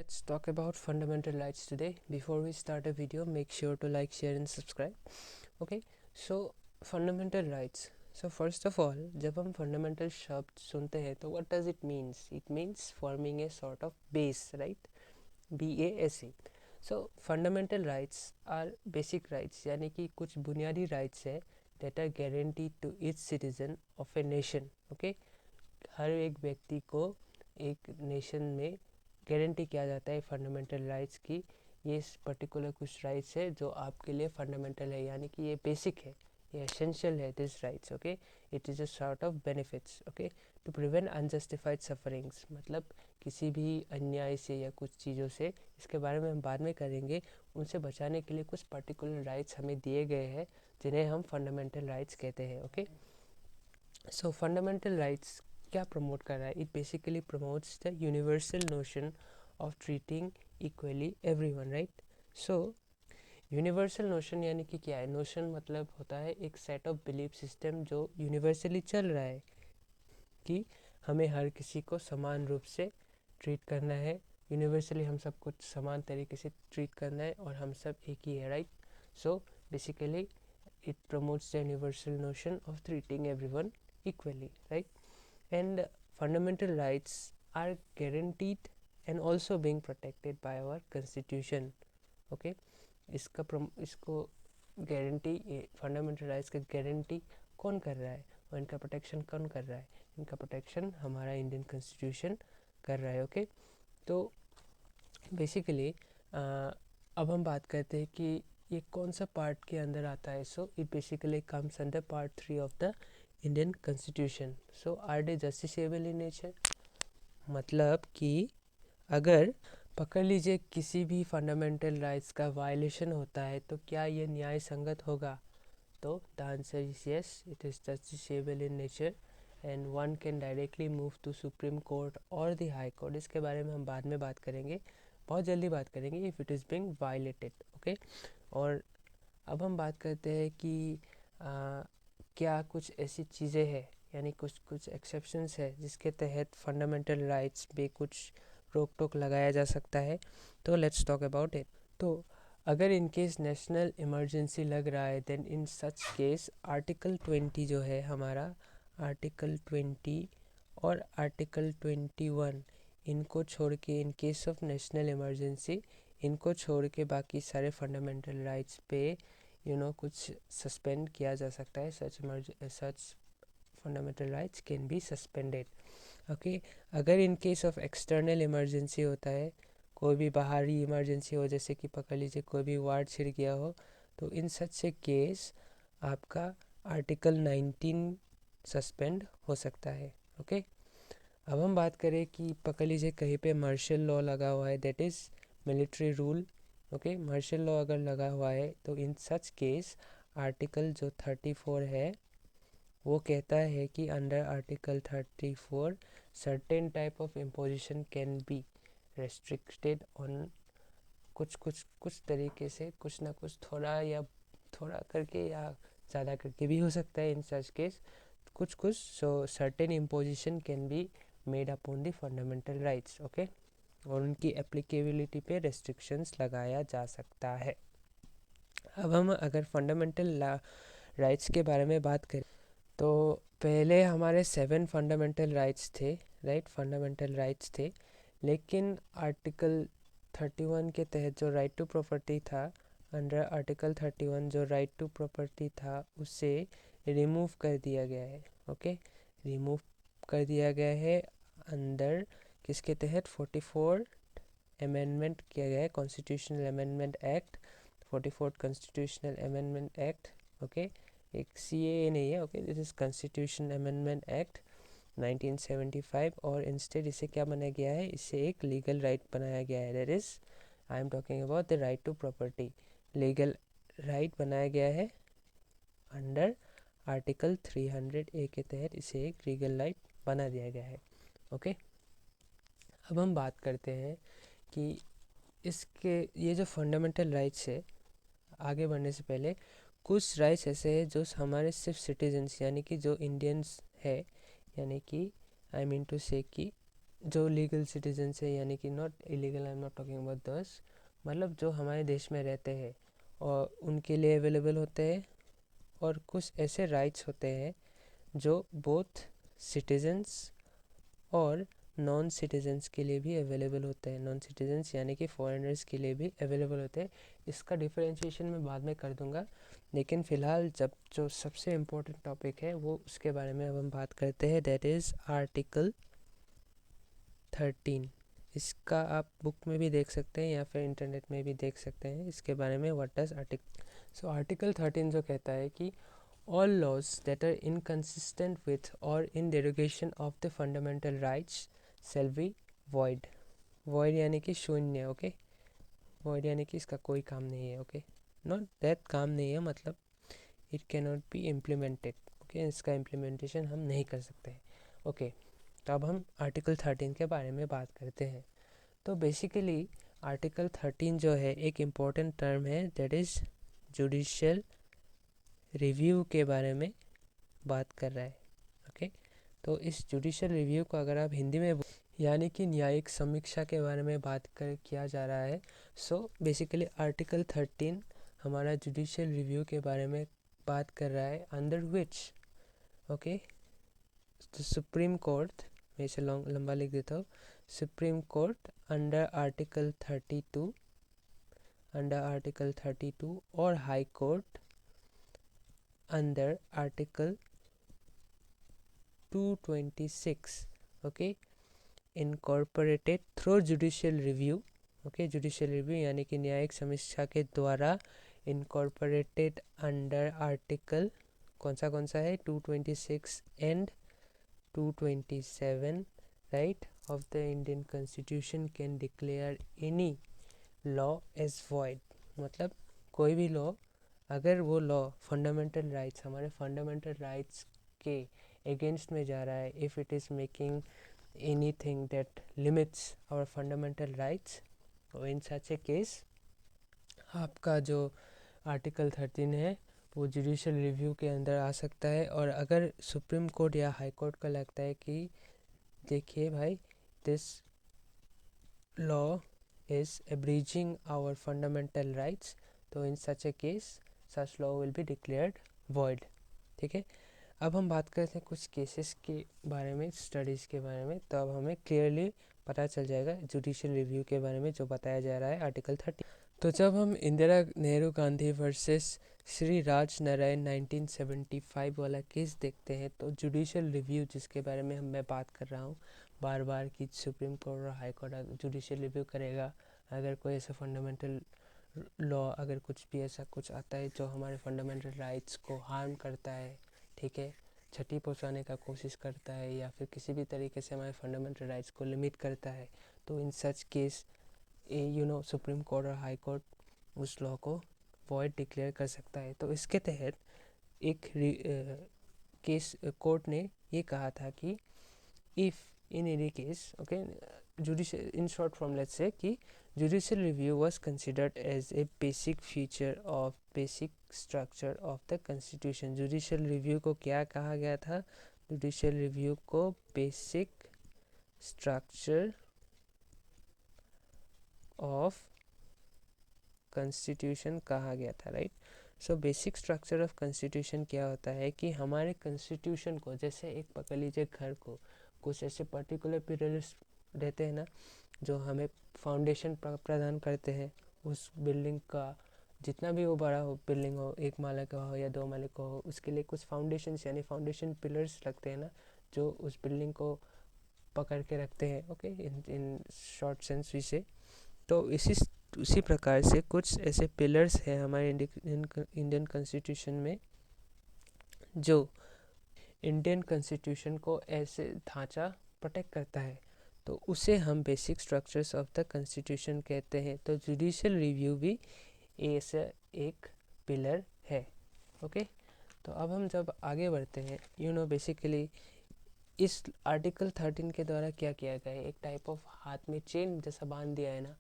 Let's talk about fundamental rights today. Before we start a video, make sure to like, share and subscribe. Okay, so fundamental rights. So first of all, जब हम fundamental शब्द सुनते हैं तो what does it means? It means forming a sort of base, right? BASE. So fundamental rights are basic rights, यानी कि कुछ बुनियादी rights है that are guaranteed to each citizen of a nation. Okay, हर एक व्यक्ति को एक नेशन में गारंटी किया जाता है फंडामेंटल राइट्स की। ये पर्टिकुलर कुछ राइट्स है जो आपके लिए फंडामेंटल है, यानी कि ये बेसिक है, ये एसेंशियल है this rights. Okay, it is a sort of benefits. Okay, to prevent unjustified sufferings, मतलब किसी भी अन्याय से या कुछ चीज़ों से, इसके बारे में हम बाद में करेंगे, उनसे बचाने के लिए कुछ पर्टिकुलर राइट्स हमें दिए गए हैं जिन्हें हम फंडामेंटल राइट्स कहते हैं। ओके, सो फंडामेंटल राइट्स क्या प्रमोट कर रहा है? It basically promotes the universal notion of treating equally everyone, right? So universal notion यानी कि क्या है? नोशन मतलब होता है एक सेट ऑफ बिलीफ सिस्टम जो यूनिवर्सली चल रहा है कि हमें हर किसी को समान रूप से ट्रीट करना है, यूनिवर्सली हम सब कुछ समान तरीके से ट्रीट करना है और हम सब एक ही है, right? So basically it promotes the universal notion of treating everyone equally, right? And fundamental rights are guaranteed and also being protected by our constitution. Okay, इसको गारंटी, फंडामेंटल राइट्स का गारंटी कौन कर रहा है और इनका प्रोटेक्शन कौन कर रहा है? इनका प्रोटेक्शन हमारा इंडियन कॉन्स्टिट्यूशन कर रहा है। ओके, तो बेसिकली अब हम बात करते हैं कि ये कौन सा पार्ट के अंदर आता है। So it basically comes under part 3 of the Indian constitution. So are they justiciable in nature, मतलब कि अगर पकड़ लीजिए किसी भी फंडामेंटल राइट्स का वायलेशन होता है तो क्या ये न्याय संगत होगा? तो the answer is yes, it is justiciable in nature and one can directly move to supreme court और द हाई कोर्ट। इसके बारे में हम बाद में बात करेंगे, बहुत जल्दी बात करेंगे, if it is being violated. Okay, और अब हम बात करते हैं कि क्या कुछ ऐसी चीज़ें हैं, यानी कुछ कुछ एक्सेप्शंस है जिसके तहत फंडामेंटल राइट्स पे कुछ रोक टोक लगाया जा सकता है। तो लेट्स टॉक अबाउट इट। तो अगर इन केस नेशनल इमरजेंसी लग रहा है then in such case article 20 जो है हमारा, आर्टिकल 20 और आर्टिकल 21, इनको छोड़ के इन केस ऑफ नेशनल इमरजेंसी, इनको छोड़ के बाकी सारे फंडामेंटल राइट्स पे कुछ सस्पेंड किया जा सकता है। Such fundamental rights can be suspended. Okay, अगर in case of external emergency होता है, कोई भी बाहरी इमरजेंसी हो, जैसे कि पकड़ लीजिए कोई भी वार छिड़ गया हो, तो इन सच से केस आपका आर्टिकल 19 सस्पेंड हो सकता है। ओके, अब हम बात करें कि पकड़ लीजिए कहीं पे मार्शल लॉ लगा हुआ है, that is military rule. Okay, martial law अगर लगा हुआ है तो इन सच केस आर्टिकल जो 34 है वो कहता है कि under article 34 certain type of imposition can be restricted on, कुछ तरीके से, कुछ ना कुछ, थोड़ा करके या ज़्यादा करके भी हो सकता है इन सच केस, कुछ सो certain imposition can be made upon the fundamental rights. Okay, और उनकी एप्लीकेबिलिटी पे रेस्ट्रिक्शंस लगाया जा सकता है। अब हम अगर फंडामेंटल राइट्स के बारे में बात करें तो पहले हमारे 7 फंडामेंटल राइट्स थे, राइट? फंडामेंटल राइट्स थे, लेकिन आर्टिकल 31 के तहत जो राइट टू प्रॉपर्टी था, अंडर आर्टिकल 31 जो राइट टू प्रॉपर्टी था उसे रिमूव कर दिया गया है। ओके, रिमूव कर दिया गया है अंदर किसके तहत? 44 अमेंडमेंट किया गया है, constitutional amendment act, 44 constitutional amendment act. Okay, एक CAA नहीं है। Okay, this is constitution amendment act 1975, और इंस्टेड इसे क्या बनाया गया है? इसे एक लीगल राइट बनाया गया है, that is I am talking about the right to property. Legal right बनाया गया है अंडर आर्टिकल 300A के तहत, इसे एक लीगल राइट बना दिया गया है। ओके, अब हम बात करते हैं कि इसके ये जो फंडामेंटल राइट्स है, आगे बढ़ने से पहले कुछ राइट्स ऐसे हैं जो हमारे सिर्फ सिटीजन्स यानी कि जो इंडियंस है, यानी कि आई मीन टू से कि जो लीगल सिटीजन्स है, यानी कि not illegal, I am not talking about दस, मतलब जो हमारे देश में रहते हैं और उनके लिए अवेलेबल होते हैं, और कुछ ऐसे राइट्स होते हैं जो बोथ सिटीजन्स और नॉन सिटीजन्स के लिए भी अवेलेबल होते हैं। नॉन सिटीजन्स यानी कि फॉरेनर्स के लिए भी अवेलेबल होते हैं। इसका डिफरेंशिएशन मैं बाद में कर दूंगा, लेकिन फ़िलहाल जब जो सबसे इम्पोर्टेंट टॉपिक है वो उसके बारे में अब हम बात करते हैं, दैट इज़ आर्टिकल 13। इसका आप बुक में भी देख सकते हैं या फिर इंटरनेट में भी देख सकते हैं इसके बारे में, what does article. So article 13 जो कहता है कि all laws that are inconsistent with or in derogation of the fundamental rights shall be void। void यानी कि शून्य, ओके। void यानी कि इसका कोई काम नहीं है, ओके। नॉट दैट काम नहीं है, मतलब it can not be implemented, okay. इसका इम्प्लीमेंटेशन हम नहीं कर सकते, ओके। तो अब हम आर्टिकल 13 के बारे में बात करते हैं। तो बेसिकली आर्टिकल 13 जो है एक इम्पॉर्टेंट टर्म है, दैट इज़ जुडिशियल रिव्यू के बारे में बात कर रहा है, ओके। तो इस जुडिशियल रिव्यू को अगर आप हिंदी में यानी कि न्यायिक समीक्षा के बारे में बात कर किया जा रहा है। सो बेसिकली आर्टिकल 13 हमारा जुडिशियल रिव्यू के बारे में बात कर रहा है, अंडर विच, ओके, तो सुप्रीम कोर्ट, मैं इसे लंबा लिख देता हूँ, supreme court under article 32, under article 32, और high court under article 226, okay, incorporated through judicial review, okay. Judicial review यानी कि न्यायिक समीक्षा के द्वारा इनकॉर्पोरेटेड अंडर आर्टिकल कौन सा है, 226 and 227, right, of the Indian constitution can declare any law as void. मतलब कोई भी लॉ, अगर वो लॉ फंडामेंटल राइट्स, हमारे फंडामेंटल राइट्स के अगेंस्ट में जा रहा है, if it is making anything that limits our fundamental rights, तो in such a case आपका जो आर्टिकल 13 है वो जुडिशियल रिव्यू के अंदर आ सकता है। और अगर सुप्रीम कोर्ट या हाई कोर्ट को लगता है कि देखिए भाई, this law is abridging our fundamental rights, तो in such a case such law will be declared void, ठीक है। अब हम बात करते हैं कुछ केसेस के बारे में, स्टडीज़ के बारे में, तो अब हमें क्लियरली पता चल जाएगा जुडिशियल रिव्यू के बारे में जो बताया जा रहा है आर्टिकल 30। तो जब हम इंदिरा नेहरू गांधी वर्सेस श्री राज नारायण 1975 वाला केस देखते हैं, तो जुडिशियल रिव्यू जिसके बारे में मैं बात कर रहा हूँ बार बार कि सुप्रीम कोर्ट और हाई कोर्ट जुडिशियल रिव्यू करेगा अगर कोई ऐसा फंडामेंटल लॉ, अगर कुछ भी ऐसा कुछ आता है जो हमारे फंडामेंटल राइट्स को हार्म करता है, ठीक है, क्षति पहुंचाने का कोशिश करता है, या फिर किसी भी तरीके से हमारे फंडामेंटल राइट्स को लिमिट करता है, तो in such case supreme court और हाई कोर्ट उस लॉ को वॉइड डिक्लेयर कर सकता है। तो इसके तहत एक केस कोर्ट ने ये कहा था कि if in any case, okay, judicial, in short form let's say कि judicial review was considered as a basic feature of basic structure of the constitution। judicial review को क्या कहा गया था, judicial review को basic structure of constitution कहा गया था, right. So basic structure of constitution क्या होता है कि हमारे कॉन्स्टिट्यूशन को, जैसे एक पकड़ लीजिए घर को, कुछ ऐसे पर्टिकुलर पिलर्स रहते हैं ना जो हमें फाउंडेशन प्रदान करते हैं उस बिल्डिंग का, जितना भी वो बड़ा हो बिल्डिंग हो, 1 माला का हो या 2 माले का हो, उसके लिए कुछ फाउंडेशन यानी फाउंडेशन पिलर्स लगते हैं ना जो उस बिल्डिंग को पकड़ के रखते हैं, ओके, इन शॉर्ट सेंस से। तो उसी प्रकार से कुछ ऐसे पिलर्स हैं हमारे इंडियन कॉन्स्टिट्यूशन में जो इंडियन कॉन्स्टिट्यूशन को ऐसे ढांचा प्रोटेक्ट करता है, तो उसे हम basic structures of the constitution कहते हैं। तो जुडिशियल रिव्यू भी ऐसा एक पिलर है, ओके। तो अब हम जब आगे बढ़ते हैं, बेसिकली इस आर्टिकल 13 के द्वारा क्या किया गया है, एक टाइप ऑफ हाथ में चेन जैसा बांध दिया है ना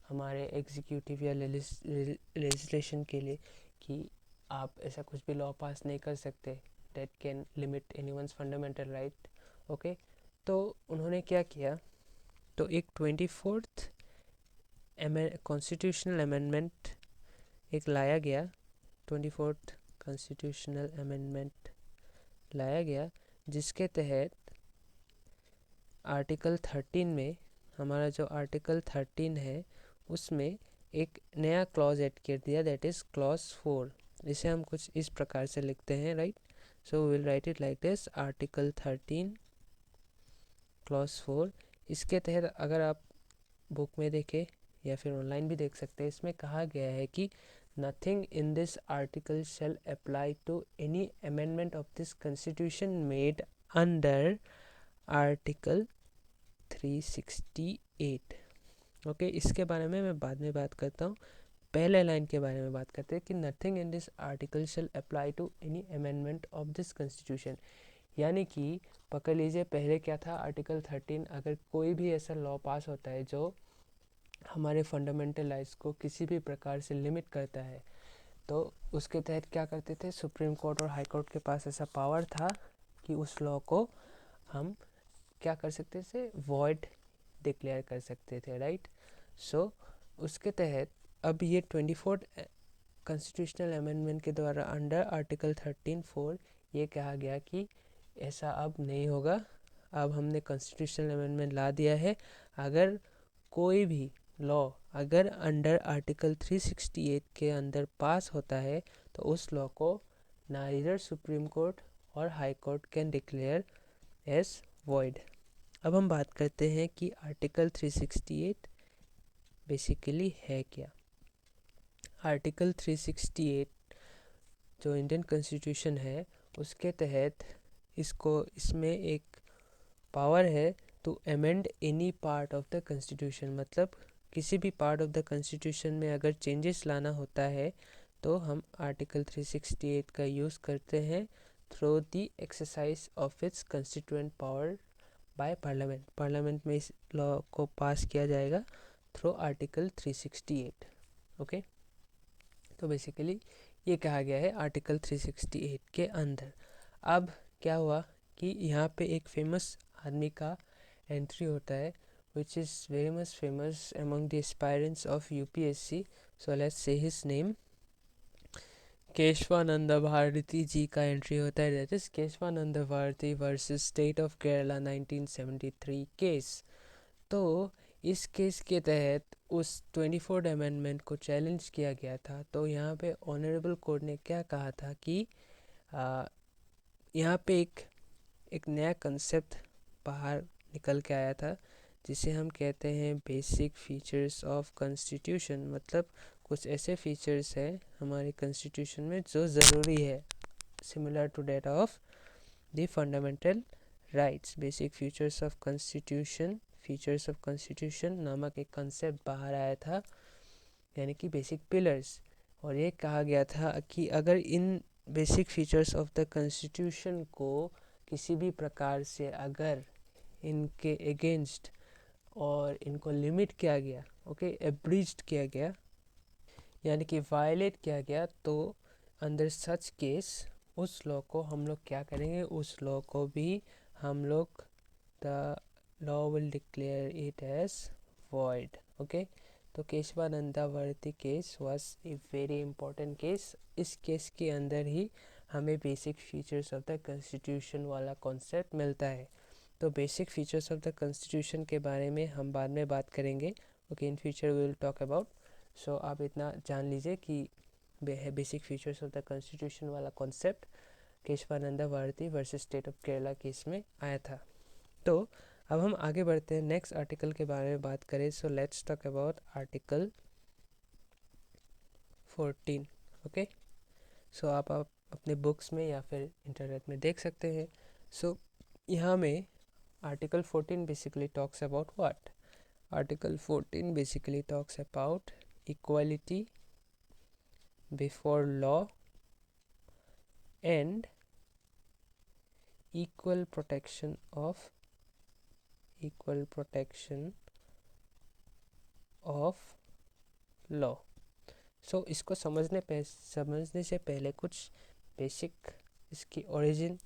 हमारे एग्जीक्यूटिव या लेजिस्लेशन के लिए कि आप ऐसा कुछ भी लॉ पास नहीं कर सकते that can limit anyone's fundamental right, okay. तो उन्होंने क्या किया तो एक 24th कॉन्स्टिट्यूशनल अमेंडमेंट एक लाया गया, 24th कॉन्स्टिट्यूशनल अमेंडमेंट लाया गया, जिसके तहत आर्टिकल 13 में, हमारा जो आर्टिकल 13 है उसमें एक नया क्लॉज ऐड कर दिया, दैट इज़ क्लॉज 4। इसे हम कुछ इस प्रकार से लिखते हैं, right. So will write it like this, article 13 clause 4। इसके तहत अगर आप बुक में देखें या फिर ऑनलाइन भी देख सकते हैं, इसमें कहा गया है कि nothing in this article shall apply to any amendment of this constitution made under article 368। Okay, इसके बारे में मैं बाद में बात करता हूँ। पहले लाइन के बारे में बात करते हैं कि nothing in this article shall apply to any amendment of this constitution. यानी कि पकड़ लीजिए, पहले क्या था, आर्टिकल 13, अगर कोई भी ऐसा लॉ पास होता है जो हमारे फंडामेंटल राइट्स को किसी भी प्रकार से लिमिट करता है, तो उसके तहत क्या करते थे, सुप्रीम कोर्ट और हाई कोर्ट के पास ऐसा पावर था कि उस लॉ को हम क्या कर सकते थे, वॉइड डिक्लेयर कर सकते थे, राइट। सो उसके तहत अब ये 24th कॉन्स्टिट्यूशनल अमेंडमेंट के द्वारा अंडर आर्टिकल 13(4) ये कहा गया कि ऐसा अब नहीं होगा। अब हमने कॉन्स्टिट्यूशनल अमेंडमेंट ला दिया है, अगर कोई भी लॉ अगर अंडर आर्टिकल 368 के अंदर पास होता है तो उस लॉ को नाइदर सुप्रीम कोर्ट और high court can declare as void. अब हम बात करते हैं कि आर्टिकल 368 बेसिकली है क्या। आर्टिकल 368 जो इंडियन कॉन्स्टिट्यूशन है उसके तहत इसमें एक पावर है to amend any part of the constitution. मतलब किसी भी पार्ट ऑफ द कॉन्स्टिट्यूशन में अगर चेंजेस लाना होता है तो हम आर्टिकल 368 का यूज़ करते हैं through the exercise of its constituent power by parliament. Parliament में इस लॉ को पास किया जाएगा थ्रू आर्टिकल 368। ओके, तो बेसिकली ये कहा गया है आर्टिकल 368 के अंदर। अब क्या हुआ कि यहाँ पे एक फेमस आदमी का एंट्री होता है which is very much famous among the aspirants of UPSC. So let's say his name. Keshavananda Bharti जी का एंट्री होता है, that is Kesavananda Bharati versus state of Kerala 1973 case. तो इस केस के तहत उस 24th अमेंडमेंट को चैलेंज किया गया था। तो यहाँ पे ऑनरेबल कोर्ट ने क्या कहा था कि यहाँ पे एक नया कंसेप्ट बाहर निकल के आया था जिसे हम कहते हैं बेसिक फीचर्स ऑफ कॉन्स्टिट्यूशन। मतलब कुछ ऐसे फीचर्स हैं हमारे कॉन्स्टिट्यूशन में जो ज़रूरी है, similar to that of the fundamental rights. Basic features of constitution नामक एक कंसेप्ट बाहर आया था, यानी कि बेसिक पिलर्स। और ये कहा गया था कि अगर in basic features of the constitution को किसी भी प्रकार से अगर इनके अगेंस्ट और इनको लिमिट किया गया, ओके, एब्रिज्ड किया गया, यानी कि वायलेट किया गया, तो अंडर सच केस उस लॉ को हम लोग क्या करेंगे, उस लॉ को भी हम लोग the law will declare it as void. Okay, तो Kesavananda Bharati case was a very important case. इस केस के अंदर ही हमें basic features of the constitution वाला कॉन्सेप्ट मिलता है। तो basic features of the constitution के बारे में हम बाद में बात करेंगे। Okay, in future we will talk about. So आप इतना जान लीजिए कि basic features of the constitution वाला concept Kesavananda Bharati versus state of Kerala case में आया था। तो अब हम आगे बढ़ते हैं, नेक्स्ट आर्टिकल के बारे में बात करें। So let's talk about article 14। Okay, so आप अपने बुक्स में या फिर इंटरनेट में देख सकते हैं। सो यहाँ में article 14 basically talks about what? Article 14 basically talks about equality before law and equal protection of law. So इसको समझने से पहले कुछ बेसिक इसकी ओरिजिन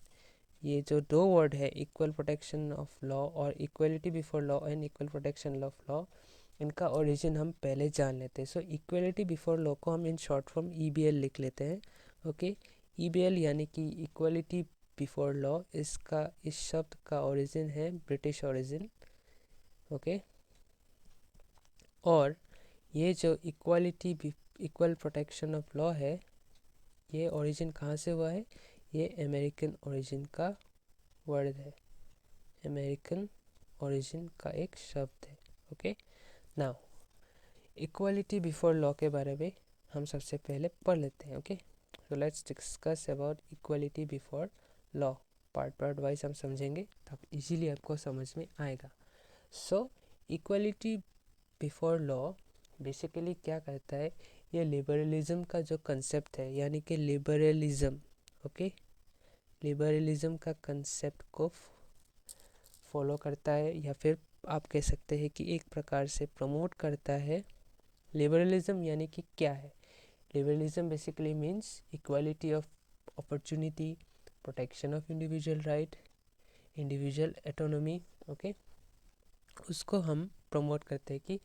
ये जो दो वर्ड है, इक्वल प्रोटेक्शन ऑफ लॉ और equality before law and equal protection of law, इनका ओरिजिन हम पहले जान लेते हैं। सो इक्वलिटी बिफोर लॉ को हम इन शॉर्ट फॉर्म ईबीएल लिख लेते हैं। ओके, ईबीएल यानी कि इक्वलिटी बिफोर लॉ, इस शब्द का ओरिजिन है ब्रिटिश ओरिजिन। ओके, और ये जो इक्वल प्रोटेक्शन ऑफ लॉ है, ये ओरिजिन कहाँ से हुआ है? ये अमेरिकन ओरिजिन का वर्ड है, अमेरिकन ओरिजिन का एक शब्द है। Okay, now equality before law के बारे में हम सबसे पहले पढ़ लेते हैं। Okay, so let's discuss about equality before law. Part wise हम समझेंगे तब इजीली आपको समझ में आएगा। सो इक्वालिटी बिफोर लॉ बेसिकली क्या करता है? ये लिबरलिज्म का जो कंसेप्ट है, यानी कि लिबरलिज्म, ओके, लिबरलिज्म का कंसेप्ट को फॉलो करता है, या फिर आप कह सकते हैं कि एक प्रकार से प्रमोट करता है। लिबरलिज्म यानी कि क्या है? Liberalism basically means equality of opportunity, protection of individual right, individual autonomy. Okay, उसको हम प्रमोट करते हैं कि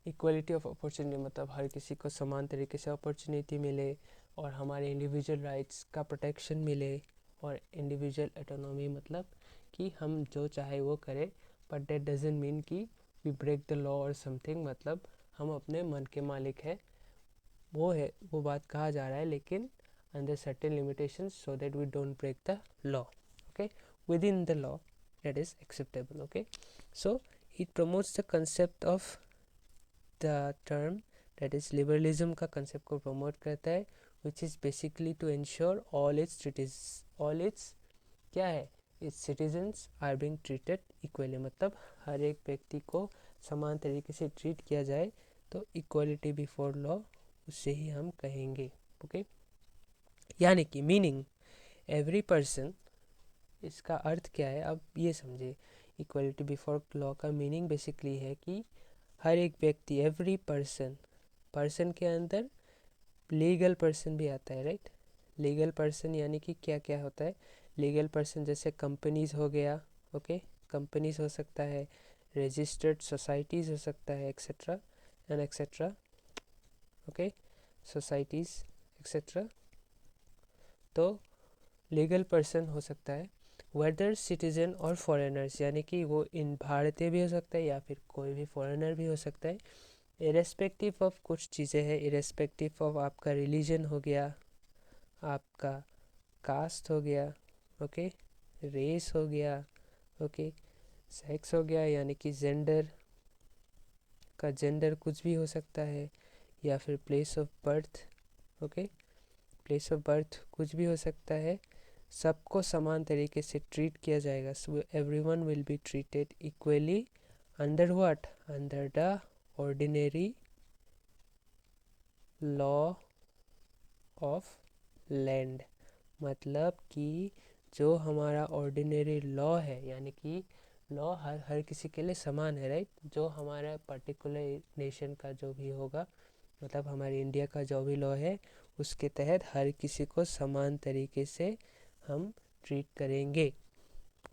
इक्वालिटी ऑफ अपॉर्चुनिटी मतलब हर किसी को समान तरीके से अपॉर्चुनिटी मिले और हमारे इंडिविजुअल राइट्स का प्रोटेक्शन मिले, और इंडिविजुअल एटोनॉमी मतलब कि हम जो चाहे वो करें, बट दैट डजंट मीन कि वी ब्रेक द लॉ और समथिंग, मतलब हम अपने मन के मालिक है, वो बात कहा जा रहा है, लेकिन under certain limitations so that we don't break the law. Okay, within the law that is acceptable. Okay, so it promotes the concept of the term, that is liberalism का कंसेप्ट को promote करता है, which is basically to ensure all its क्या है, its citizens are being treated equally, मतलब हर एक व्यक्ति को समान तरीके से ट्रीट किया जाए, तो इक्वलिटी बिफोर लॉ उसे ही हम कहेंगे। ओके, यानी कि मीनिंग एवरी पर्सन, इसका अर्थ क्या है अब ये समझे। इक्वलिटी बिफोर लॉ का मीनिंग बेसिकली है कि हर एक व्यक्ति, एवरी पर्सन, पर्सन के अंदर लीगल पर्सन भी आता है, राइट? लीगल पर्सन यानी कि क्या क्या होता है लीगल पर्सन? जैसे कंपनीज हो गया, ओके, कंपनीज हो सकता है, रजिस्टर्ड सोसाइटीज़ हो सकता है, etcetera and etcetera. Okay, societies etcetera, तो लीगल पर्सन हो सकता है वेदर सिटीजन और फॉरेनर्स, यानी कि वो इन भारतीय भी हो सकता है या फिर कोई भी फॉरेनर भी हो सकता है, इरेस्पेक्टिव ऑफ कुछ चीज़ें हैं, इरेस्पेक्टिव ऑफ आपका रिलीजन हो गया, आपका कास्ट हो गया, ओके, रेस हो गया, ओके, सेक्स हो गया, यानी कि जेंडर का जेंडर कुछ भी हो सकता है, या फिर place of birth, okay, place of birth कुछ भी हो सकता है, सबको समान तरीके से ट्रीट किया जाएगा। So everyone will be treated equally under what? Under the ordinary law of land, मतलब कि जो हमारा ऑर्डिनरी लॉ है, यानी कि लॉ हर किसी के लिए समान है, राइट? जो हमारा पर्टिकुलर नेशन का जो भी होगा, मतलब हमारे इंडिया का जो भी लॉ है, उसके तहत हर किसी को समान तरीके से हम ट्रीट करेंगे।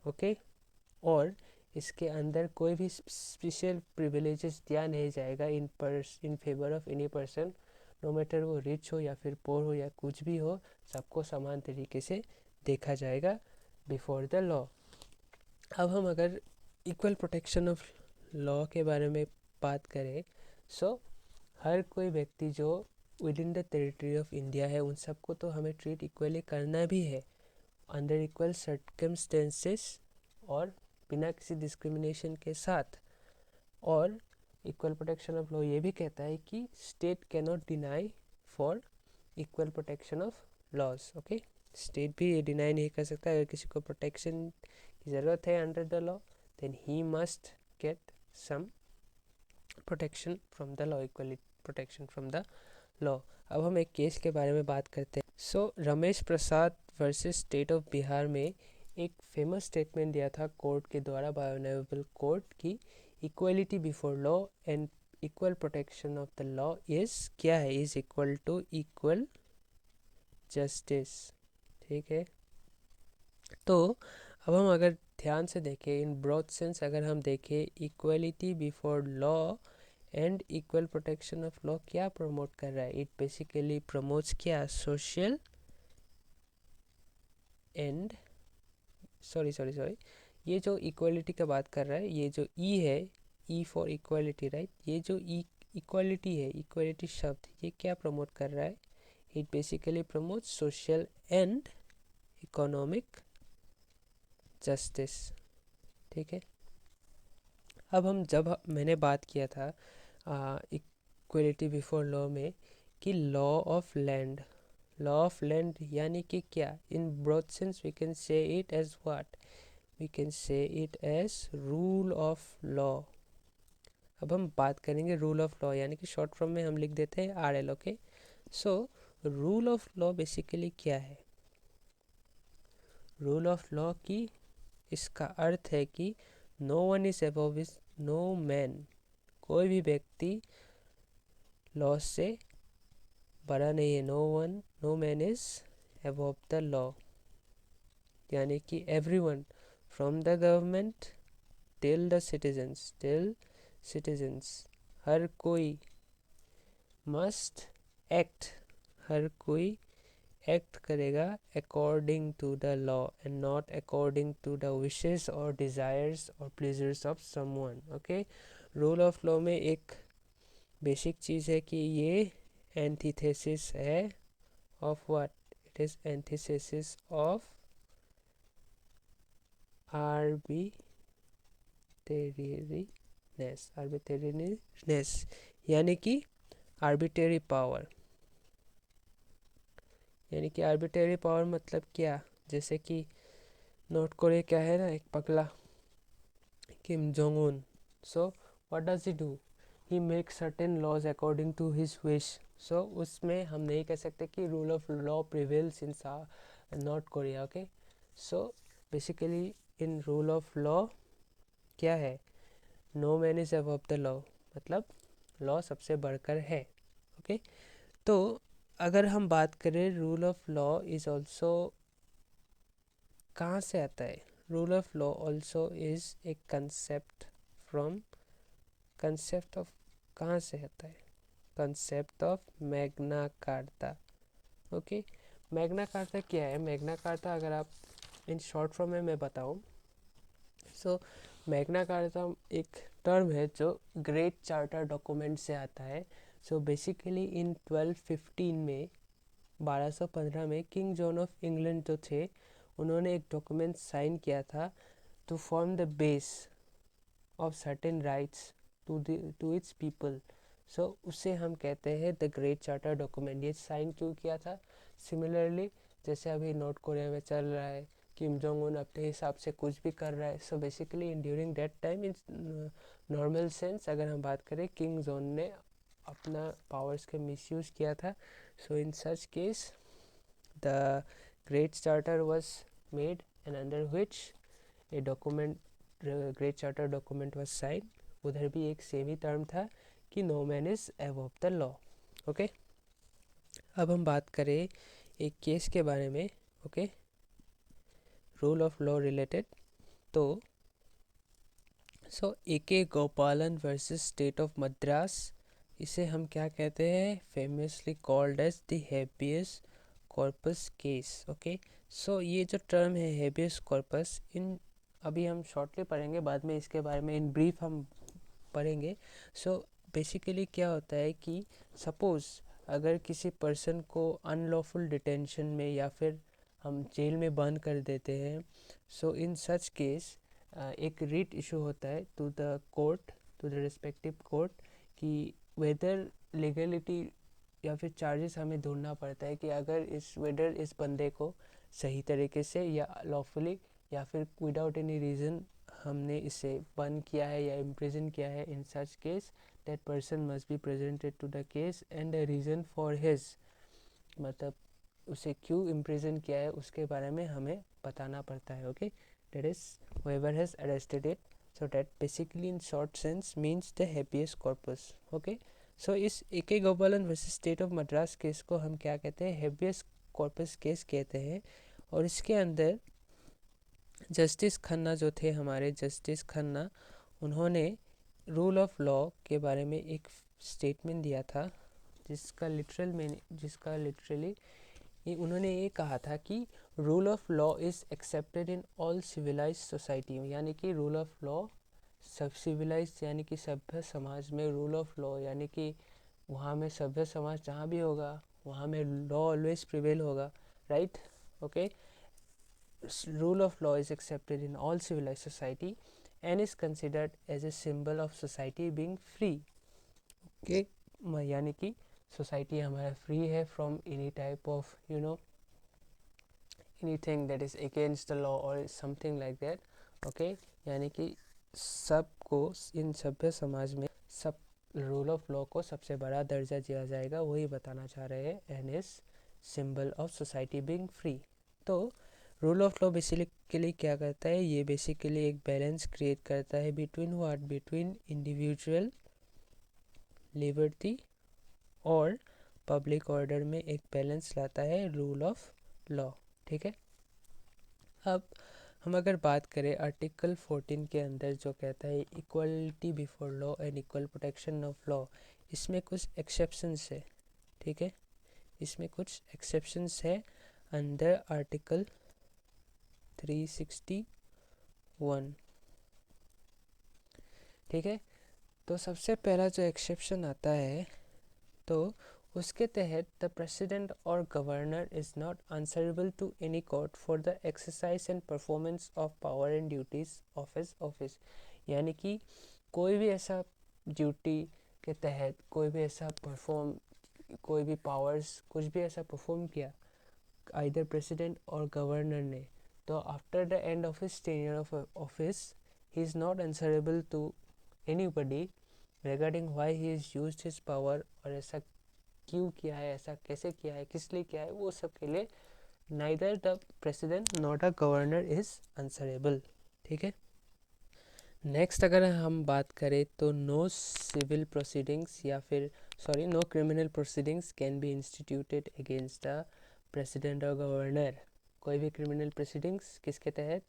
ओके, और इसके अंदर कोई भी स्पेशल प्रिविलेजेस दिया नहीं जाएगा in favour of any person, no matter वो रिच हो या फिर पोर हो या कुछ भी हो, सबको समान तरीके से देखा जाएगा बिफोर द लॉ। अब हम अगर इक्वल प्रोटेक्शन ऑफ लॉ के बारे में बात करें, सो हर कोई व्यक्ति जो with in the territory of India है, उन सबको तो हमें ट्रीट इक्वली करना भी है अंडर इक्वल सर्कमस्टेंसेस और बिना किसी डिस्क्रिमिनेशन के साथ। और इक्वल प्रोटेक्शन ऑफ लॉ ये भी कहता है कि state can not deny for equal protection of laws. Okay, state भी ये डिनाई नहीं कर सकता, अगर किसी को प्रोटेक्शन की ज़रूरत है under the law, then he must get some protection from the law, equally protection from the law. अब हम एक केस के बारे में बात करते हैं। So Ramesh Prasad versus state of Bihar में एक फेमस स्टेटमेंट दिया था कोर्ट के द्वारा, बाय ऑनरेबल कोर्ट, की equality before law and equal protection of the law is क्या है? Is equal to equal justice. ठीक है, तो अब हम अगर ध्यान से देखें इन ब्रॉड सेंस, अगर हम देखें equality before law and equal protection of law क्या प्रमोट कर रहा है? इट बेसिकली प्रमोट्स क्या? सोशल एंड सॉरी ये जो इक्वलिटी का बात कर रहा है, ये जो ई है, ई फॉर इक्वलिटी, राइट, ये जो ई इक्वलिटी है, इक्वलिटी शब्द, ये क्या प्रमोट कर रहा है? It basically promotes social and economic justice. ठीक है, अब हम मैंने बात किया था इक्वलिटी बिफोर लॉ में कि लॉ ऑफ लैंड यानी कि क्या? In broad sense we can say it as what? We can say it as rule of law. अब हम बात करेंगे रूल ऑफ लॉ, यानी कि शॉर्ट फॉर्म में हम लिख देते हैं RL। Okay, so rule of law basically क्या है? रूल ऑफ लॉ की इसका अर्थ है कि no one is above is no man, कोई भी व्यक्ति लॉ से बड़ा नहीं है। No man is above the law, यानी कि everyone from the government till citizens, हर कोई मस्ट एक्ट, हर कोई एक्ट करेगा according to the law and not according to the wishes और डिज़ायर्स और pleasures of someone. Okay, rule of law में एक बेसिक चीज़ है कि ये एंटीथेसिस है of what? It is antithesis of arbitrariness, यानी कि आर्बिट्रेरी पावर। यानी कि आर्बिट्रेरी पावर मतलब क्या? जैसे कि नॉर्थ कोरिया क्या है ना, एक पगला Kim Jong Un, so what does he do? He make certain laws according to his wish. So उसमें हम नहीं कह सकते कि rule of law prevails in North Korea. Okay, so basically in rule of law क्या है? No man is above the law, मतलब law सबसे बढ़कर है। ओके, तो अगर हम बात करें rule of law is also कहाँ से आता है? Rule of law also is a concept of, कहाँ से आता है? Concept of Magna carta. Okay, Magna carta क्या है? मैग्ना कार्टा अगर आप इन शॉर्ट फॉर्म में मैं बताऊँ, सो मैग्ना कार्टा एक टर्म है जो ग्रेट चार्टर डॉक्यूमेंट से आता है। सो बेसिकली इन 1215 में किंग जॉन ऑफ इंग्लैंड जो थे, उन्होंने एक डॉक्यूमेंट साइन किया था to form the base of certain rights to its people. So उसे हम कहते हैं द ग्रेट चार्टर डॉक्यूमेंट। ये साइन क्यों किया था? सिमिलरली जैसे अभी नॉर्थ कोरिया में चल रहा है, किम जोंग उन अपने हिसाब से कुछ भी कर रहा है। सो basically in during that time in normal sense अगर हम बात करें, किंग जॉन ने अपना पावर्स का मिसयूज़ किया था। So in such case the great charter was made and under which a document, great charter document was sign. उधर भी एक सेम ही टर्म था कि no man is above the law. Okay, अब हम बात करें एक केस के बारे में। Okay, rule of law related, तो so AK Gopalan versus state of Madras, इसे हम क्या कहते हैं? Famously called as the habeas corpus case. Okay, सो ये जो टर्म है हेबियस कॉर्पस, इन अभी हम शॉर्टली पढ़ेंगे, बाद में इसके बारे में इन ब्रीफ हम पढ़ेंगे। सो बेसिकली क्या होता है कि सपोज़ अगर किसी पर्सन को अनलॉफुल डिटेंशन में या फिर हम जेल में बंद कर देते हैं, सो इन सच केस एक रिट इशू होता है to the court, to the respective court, कि वेदर लीगलिटी या फिर चार्जेस हमें ढूंढना पड़ता है कि अगर वेदर इस बंदे को सही तरीके से या लॉफुली या फिर विदाउट एनी रीज़न हमने इसे बंद किया है या इम्प्रिजन किया है। In such case that person must be presented to the case and the reason for his, मतलब उसे क्यों इम्प्रिजन किया है उसके बारे में हमें बताना पड़ता है। Okay, that is whoever has arrested it, so that basically in short sense means the habeas corpus. Okay, so इस AK Gopalan versus state of Madras case को हम क्या कहते हैं? हेबियस कॉर्पस केस कहते हैं। और इसके अंदर जस्टिस खन्ना जो थे हमारे जस्टिस खन्ना, उन्होंने रूल ऑफ लॉ के बारे में एक स्टेटमेंट दिया था जिसका लिटरली उन्होंने ये कहा था कि rule of law is accepted in all civilize society, यानी कि रूल ऑफ लॉ सब सिविलाइज यानी कि सभ्य समाज में रूल ऑफ लॉ यानी कि वहाँ में सभ्य समाज जहाँ भी होगा वहाँ में लॉ ऑलवेज प्रिवेल होगा, right? Okay, rule of law is accepted in all civilized society and is considered as a symbol of society being free. Okay, यानी कि सोसाइटी हमारा फ्री है from any type of anything that is against the law or something like that. Okay, यानी कि सबको इन सभ्य समाज में सब रूल ऑफ लॉ को सबसे बड़ा दर्जा दिया जाएगा, वही बताना चाह रहे हैं and is symbol of society being free. तो रूल ऑफ लॉ बेसिकली क्या करता है, ये बेसिकली एक बैलेंस क्रिएट करता है बिटवीन इंडिविजुअल लिबर्टी और पब्लिक ऑर्डर में एक बैलेंस लाता है रूल ऑफ लॉ, ठीक है। अब हम अगर बात करें आर्टिकल 14 के अंदर जो कहता है equality before law and equal protection of law, इसमें कुछ एक्सेप्शंस है, ठीक है, इसमें कुछ एक्सेप्शंस है अंडर आर्टिकल 361, ठीक है। तो सबसे पहला जो एक्सेप्शन आता है तो उसके तहत द प्रेसिडेंट और governor is not answerable to any court for the exercise and performance of power and duties of his office, यानी कि कोई भी ऐसा ड्यूटी के तहत कोई भी पावर्स कुछ भी ऐसा परफॉर्म किया आइदर प्रेसिडेंट और गवर्नर ने, तो after the end of his tenure of office he is not answerable to anybody regarding why he is used his power, और ऐसा क्यों किया है, ऐसा कैसे किया है, किस लिए किया है, वो सब के लिए neither the president nor the governor is answerable, ठीक है। नेक्स्ट अगर हम बात करें तो no criminal proceedings can be instituted against the president और गवर्नर। कोई भी क्रिमिनल प्रोसीडिंग्स किसके तहत,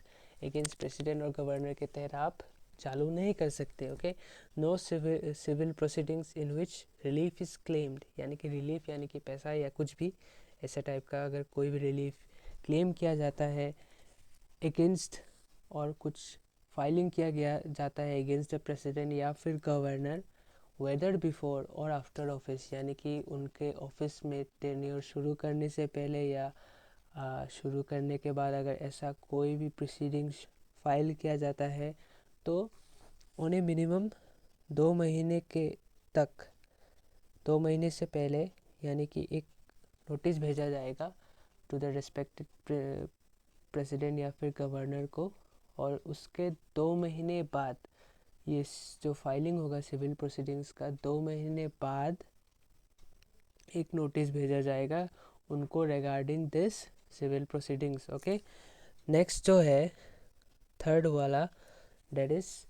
अगेंस्ट प्रेसिडेंट और गवर्नर के तहत आप चालू नहीं कर सकते, okay. No civil proceedings in which relief is claimed, यानी कि रिलीफ यानी कि पैसा या कुछ भी ऐसा टाइप का अगर कोई भी रिलीफ क्लेम किया जाता है अगेंस्ट और कुछ फाइलिंग किया गया जाता है अगेंस्ट द प्रेसिडेंट या फिर गवर्नर, वेदर बिफोर और आफ्टर ऑफिस, यानी कि उनके ऑफिस में टेन्योर शुरू करने से पहले या शुरू करने के बाद अगर ऐसा कोई भी प्रोसीडिंग्स फाइल किया जाता है तो उन्हें मिनिमम 2 महीने से पहले यानी कि एक नोटिस भेजा जाएगा टू द रेस्पेक्टेड प्रेसिडेंट या फिर गवर्नर को, और उसके 2 महीने बाद ये जो फाइलिंग होगा सिविल प्रोसीडिंग्स का 2 महीने बाद एक नोटिस भेजा जाएगा उनको regarding this civil proceedings, okay. Next जो है थर्ड वाला, that is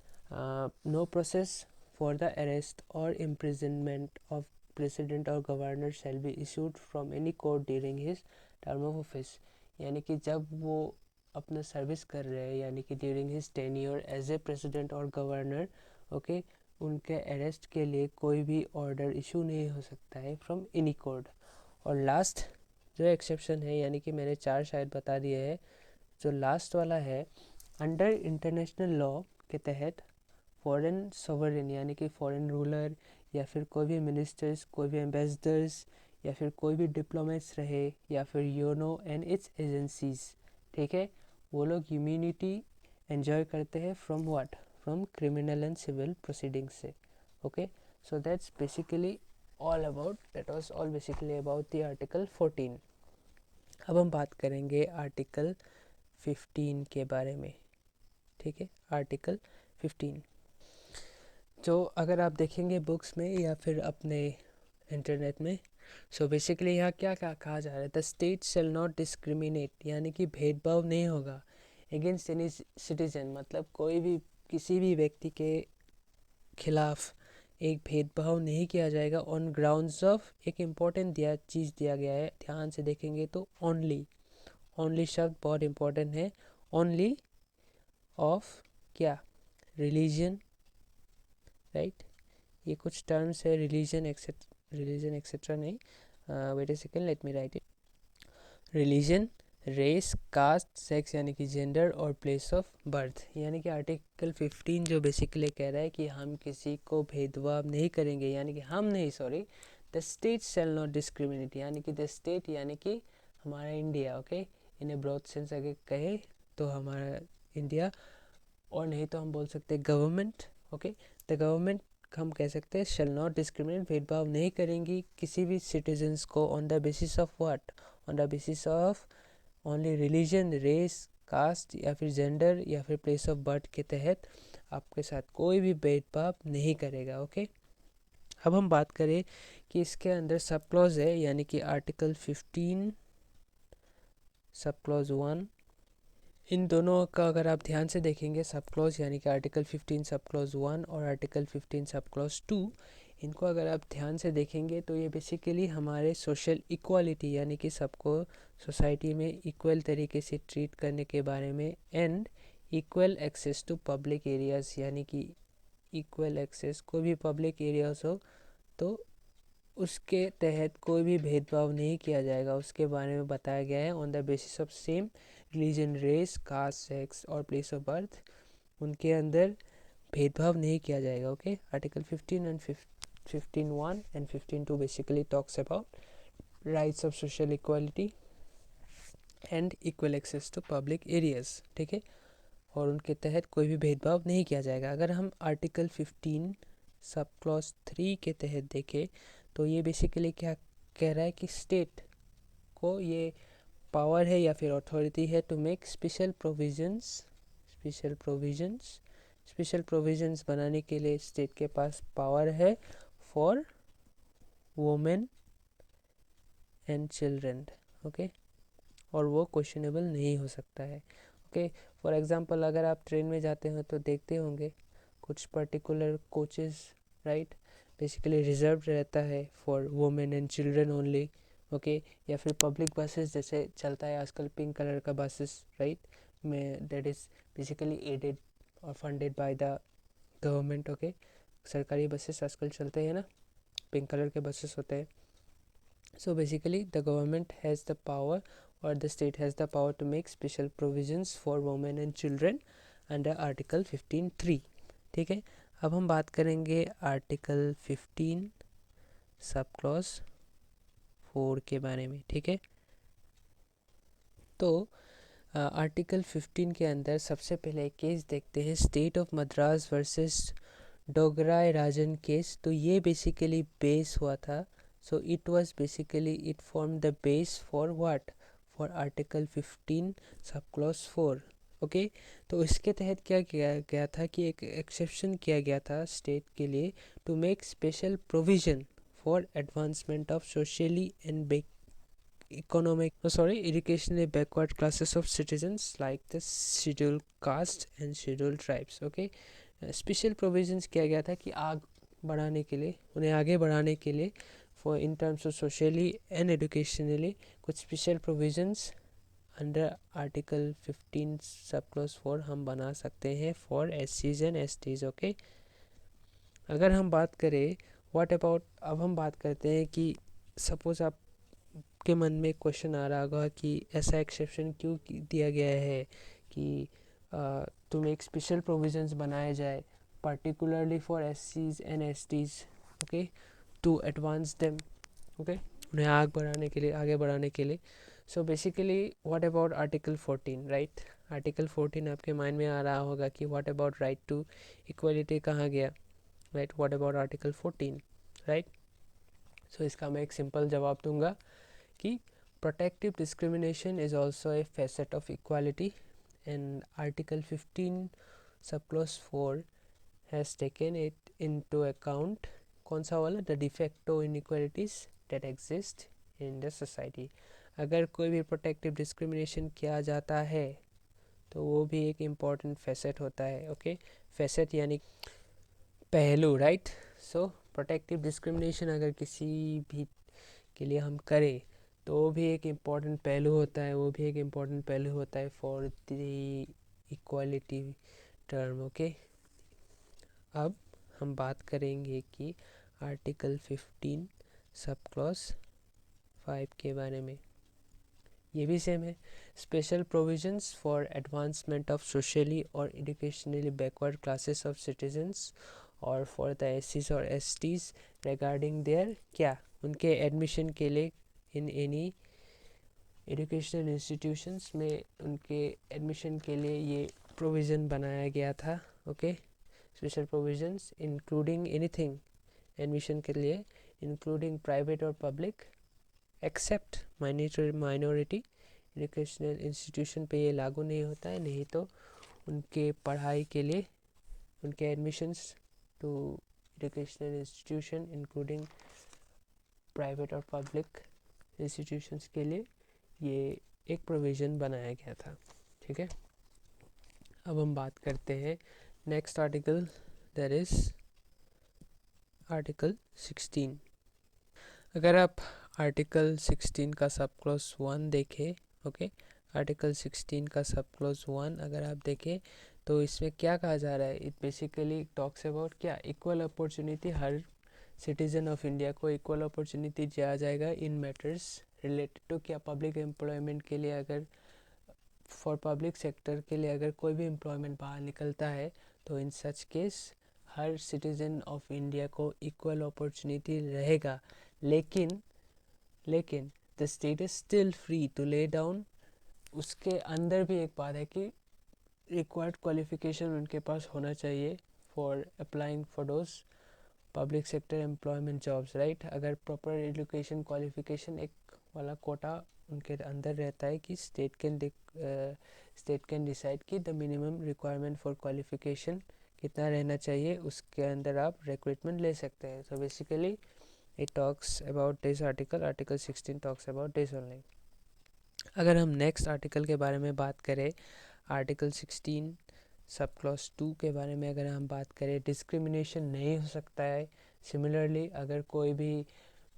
no process for the arrest or imprisonment of president or governor shall be issued from any court during his term of office, यानी कि जब वो अपना service कर रहे हैं यानी कि during his tenure as a president और गवर्नर, ओके, उनके अरेस्ट के लिए कोई भी ऑर्डर इशू नहीं हो सकता है फ्रॉम एनी कोर्ट। और लास्ट जो एक्सेप्शन है यानी कि मैंने 4 शायद बता दिए हैं, जो लास्ट वाला है अंडर इंटरनेशनल लॉ के तहत फॉरेन सोवरेन यानी कि फॉरेन रूलर या फिर कोई भी मिनिस्टर्स, कोई भी एम्बेसडर्स या फिर कोई भी डिप्लोमेट्स रहे या फिर यूनो एंड इट्स एजेंसीज, ठीक है, वो लोग इम्यूनिटी एंजॉय करते हैं from what, from criminal and civil proceedings से, okay. So that's basically all about the article 14। अब हम बात करेंगे आर्टिकल 15 के बारे में, ठीक है। आर्टिकल 15 जो अगर आप देखेंगे बुक्स में या फिर अपने इंटरनेट में, सो बेसिकली यहाँ क्या कहा जा रहा है, the state shall not discriminate, यानी कि भेदभाव नहीं होगा अगेंस्ट एनी सिटीजन, मतलब कोई भी किसी भी व्यक्ति के खिलाफ एक भेदभाव नहीं किया जाएगा ऑन ग्राउंड्स ऑफ, एक इम्पॉर्टेंट चीज़ दिया गया है, ध्यान से देखेंगे तो ओनली शब्द बहुत इम्पोर्टेंट है, ओनली ऑफ क्या, रिलीजन, राइट। ये कुछ टर्म्स है, रिलीजन एक्सेट्रा नहीं, wait a second, let me write it. Religion, race, caste, sex यानी कि जेंडर, और प्लेस ऑफ बर्थ। यानी कि आर्टिकल 15 जो बेसिकली कह रहा है कि हम किसी को भेदभाव नहीं करेंगे, यानी कि हम नहीं, sorry, the state shall not discriminate, यानी कि द स्टेट यानी कि हमारा India, okay, in a broad sense अगर कहे तो हमारा इंडिया, और नहीं तो हम बोल सकते गवर्नमेंट, ओके, द गवर्नमेंट हम कह सकते हैं शैल नॉट डिस्क्रिमिनेट, भेदभाव नहीं करेंगी किसी भी सिटीजन्स को on the basis of what, on the basis of only religion, race, caste या फिर जेंडर या फिर प्लेस ऑफ बर्थ के तहत आपके साथ कोई भी भेदभाव नहीं करेगा, ओके। अब हम बात करें कि इसके अंदर सब क्लॉज है, यानी कि आर्टिकल 15 सब क्लॉज 1, इन दोनों का अगर आप ध्यान से देखेंगे, सब क्लॉज यानी कि आर्टिकल 15 सब क्लॉज 1 और आर्टिकल 15 सब क्लॉज 2, इनको अगर आप ध्यान से देखेंगे तो ये बेसिकली हमारे सोशल इक्वालिटी यानी कि सबको सोसाइटी में इक्वल तरीके से ट्रीट करने के बारे में, and equal access to public areas, यानी कि इक्वल एक्सेस, कोई भी पब्लिक एरियाज हो तो उसके तहत कोई भी भेदभाव नहीं किया जाएगा, उसके बारे में बताया गया है। On the basis of same religion, race, caste, sex और प्लेस ऑफ बर्थ, उनके अंदर भेदभाव नहीं किया जाएगा, okay. Article 15 and 15(1) and 15(2) basically talks about rights of social equality and equal access to public areas, ठीक है, और उनके तहत कोई भी भेदभाव नहीं किया जाएगा। अगर हम आर्टिकल 15 सब क्लॉज 3 के तहत देखें तो ये बेसिकली क्या कह रहा है कि स्टेट को ये पावर है या फिर अथॉरिटी है टू मेक स्पेशल प्रोविजंस बनाने के लिए स्टेट के पास पावर है for women and children, okay, और वो क्वेश्चनेबल नहीं हो सकता है, ओके। फॉर एग्जांपल अगर आप ट्रेन में जाते हो तो देखते होंगे कुछ particular coaches, right, basically reserve रहता है for women and children only, okay, या फिर पब्लिक बसेस जैसे चलता है आजकल पिंक कलर का बसेस, राइट, में दैट इज़ बेसिकली एडेड और funded by the government, okay. सरकारी बसेस आजकल चलते हैं ना, पिंक कलर के बसेस होते हैं। So basically the government has the power or the state has the power to make special provisions for women and children under article 15(3), ठीक है। अब हम बात करेंगे आर्टिकल 15 सब क्लॉज 4 के बारे में, ठीक है। तो आर्टिकल 15 के अंदर सबसे पहले केस देखते हैं, state of Madras versus Dorairajan case. तो ये बेसिकली बेस हुआ था, so it was basically it formed the base for what, for article 15 sub clause 4, okay. तो इसके तहत क्या किया गया था कि एक एक्सेप्शन किया गया था स्टेट के लिए to make special provision for advancement of socially and educationally backward classes of citizens like the scheduled caste and scheduled tribes, okay। Special provisions किया गया था कि बढ़ाने के लिए, उन्हें आगे बढ़ाने के लिए for in terms of socially and educationally कुछ special provisions under article 15 sub clause 4 हम बना सकते हैं for SCs and STs, okay. अगर हम बात करें व्हाट अबाउट, अब हम बात करते हैं कि सपोज आपके मन में क्वेश्चन आ रहा होगा कि ऐसा एक्सेप्शन क्यों दिया गया है कि टू मेक स्पेशल प्रोविजंस बनाए जाए particularly for SCs and STs, okay, to advance them, okay, उन्हें आगे बढ़ाने के लिए। So basically what about article 14, right. Article 14 आपके माइंड में आ रहा होगा कि what about right to equality कहाँ गया, right, what about article 14, right. So इसका मैं एक सिंपल जवाब दूंगा कि protective discrimination is also a facet of equality and article 15 sub clause 4 has taken it into account, कौन सा वाला, the de facto inequalities that exist in the society। अगर कोई भी प्रोटेक्टिव डिस्क्रिमिनेशन किया जाता है तो वो भी एक इम्पॉर्टेंट फैसेट होता है, ओके। फैसेट यानी पहलू, राइट। सो प्रोटेक्टिव डिस्क्रिमिनेशन अगर किसी भी के लिए हम करें तो वो भी एक इम्पॉर्टेंट पहलू होता है, वो भी एक इम्पॉर्टेंट पहलू होता है for the equality term. Okay, अब हम बात करेंगे कि आर्टिकल 15 सब क्लॉज 5 के बारे में। ये भी सेम है, special provisions for advancement of socially और educationally backward classes of citizens और फॉर द एससीज और एसटीज रिगार्डिंग देयर क्या, उनके एडमिशन के लिए इन एनी एजुकेशनल इंस्टीट्यूशंस में उनके एडमिशन के लिए ये प्रोविज़न बनाया गया था। Okay, special provisions including anything, admission के लिए इंक्लूडिंग प्राइवेट और public except minority educational institution पे ये लागू नहीं होता है, नहीं तो उनके पढ़ाई के लिए उनके admissions to educational institution including private और पब्लिक इंस्टीट्यूशंस के लिए ये एक प्रोविज़न बनाया गया था। ठीक है, अब हम बात करते हैं next article, that is article 16। अगर आप आर्टिकल 16 का सब क्लॉज 1 देखें, ओके, आर्टिकल 16 का सब क्लॉज 1 अगर आप देखें तो इसमें क्या कहा जा रहा है, इट बेसिकली टॉक्स अबाउट क्या, equal opportunity, her citizen of India को इक्वल अपॉर्चुनिटी दिया जाएगा इन मैटर्स रिलेटेड टू क्या, पब्लिक एम्प्लॉयमेंट के लिए, अगर फॉर पब्लिक सेक्टर के लिए अगर कोई भी एम्प्लॉयमेंट बाहर निकलता है तो इन सच केस हर सिटीजन ऑफ इंडिया को इक्वल अपॉर्चुनिटी रहेगा, लेकिन the state is still free to lay down. उसके अंदर भी एक बात है कि रिक्वायर्ड क्वालिफिकेशन उनके पास होना चाहिए for applying for those public sector employment jobs, right. अगर प्रॉपर एजुकेशन क्वालिफिकेशन एक वाला कोटा उनके अंदर रहता है कि स्टेट कैन डिसाइड कि the minimum requirement for qualification कितना रहना चाहिए, उसके अंदर आप रिक्रूटमेंट ले सकते हैं। So basically it talks about this article 16 talks about this only। अगर हम नेक्स्ट आर्टिकल के बारे में बात करें, आर्टिकल 16 सब क्लॉज 2 के बारे में अगर हम बात करें, डिस्क्रिमिनेशन नहीं हो सकता है। सिमिलरली अगर कोई भी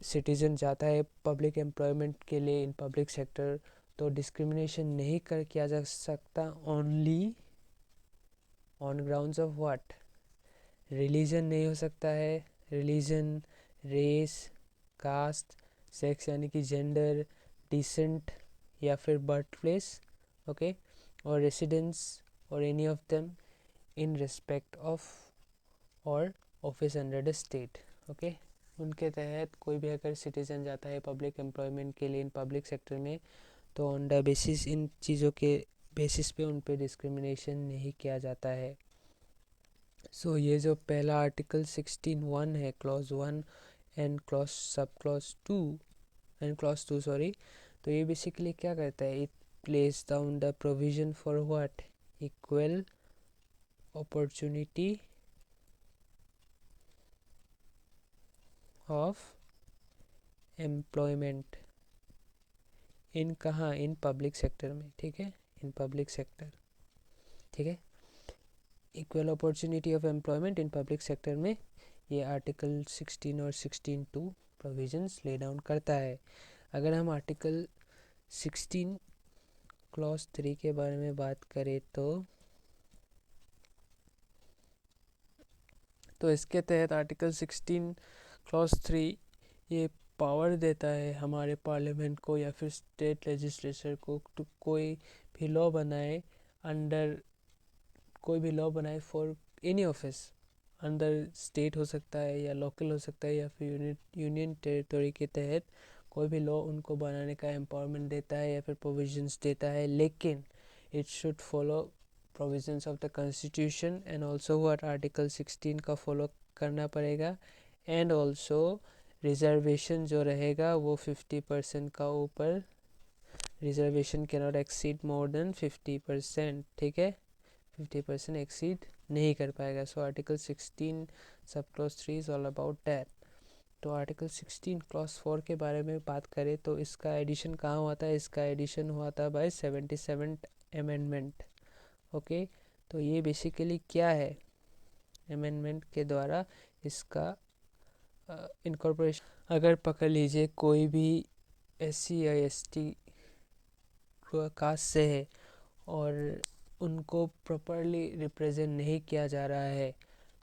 सिटीज़न जाता है पब्लिक एम्प्लॉयमेंट के लिए इन पब्लिक सेक्टर तो डिस्क्रिमिनेशन नहीं किया जा सकता, only on grounds of what, religion नहीं हो सकता है, रिलीजन, रेस, कास्ट, सेक्स यानी कि जेंडर, डिसेंट या फिर बर्थ प्लेस, ओके, और रेसिडेंस और any of them in respect of और office under the state. Okay, उनके तहत कोई भी अगर सिटीज़न जाता है पब्लिक एम्प्लॉयमेंट के लिए इन पब्लिक सेक्टर में तो ऑन द बेसिस इन चीज़ों के बेसिस पे उन पे डिस्क्रिमिनेशन नहीं किया जाता है। सो ये जो पहला आर्टिकल 16(1) है, clause 1 and clause sub clause 2 and clause 2 sorry, तो ये बेसिकली क्या करता है, it place down the provision for what, equal opportunity of employment in कहाँ, इन पब्लिक सेक्टर में। ठीक है, इन पब्लिक सेक्टर, ठीक है, equal opportunity of employment in public sector में ये आर्टिकल 16 और 16(2) प्रोविजंस ले डाउन करता है। अगर हम आर्टिकल 16 क्लॉज 3 के बारे में बात करें तो इसके तहत आर्टिकल 16 क्लॉज 3 ये पावर देता है हमारे पार्लियामेंट को या फिर स्टेट लेजिस्लेचर को तो कोई भी लॉ बनाए अंडर, कोई भी लॉ बनाए फॉर एनी ऑफिस अंदर स्टेट हो सकता है या लोकल हो सकता है या फिर यूनियन टेरिटरी के तहत कोई भी लॉ उनको बनाने का एम्पावरमेंट देता है या फिर प्रोविजंस देता है, लेकिन it should follow provisions of the constitution and also what article 16 का फॉलो करना पड़ेगा। एंड ऑल्सो रिजर्वेशन जो रहेगा वो 50% का ऊपर, reservation can not exceed more than 50%। ठीक है, 50% एक्सीड नहीं कर पाएगा। So article 16 sub clause 3 is all about that. तो आर्टिकल 16 क्लॉज 4 के बारे में बात करें तो इसका एडिशन कहाँ हुआ था, इसका एडिशन हुआ था बाय 77 अमेंडमेंट। ओके, तो ये बेसिकली क्या है, अमेंडमेंट के द्वारा इसका इनकॉर्पोरेशन। अगर पकड़ लीजिए कोई भी SC या ST कास्ट से है और उनको प्रॉपरली रिप्रेजेंट नहीं किया जा रहा है,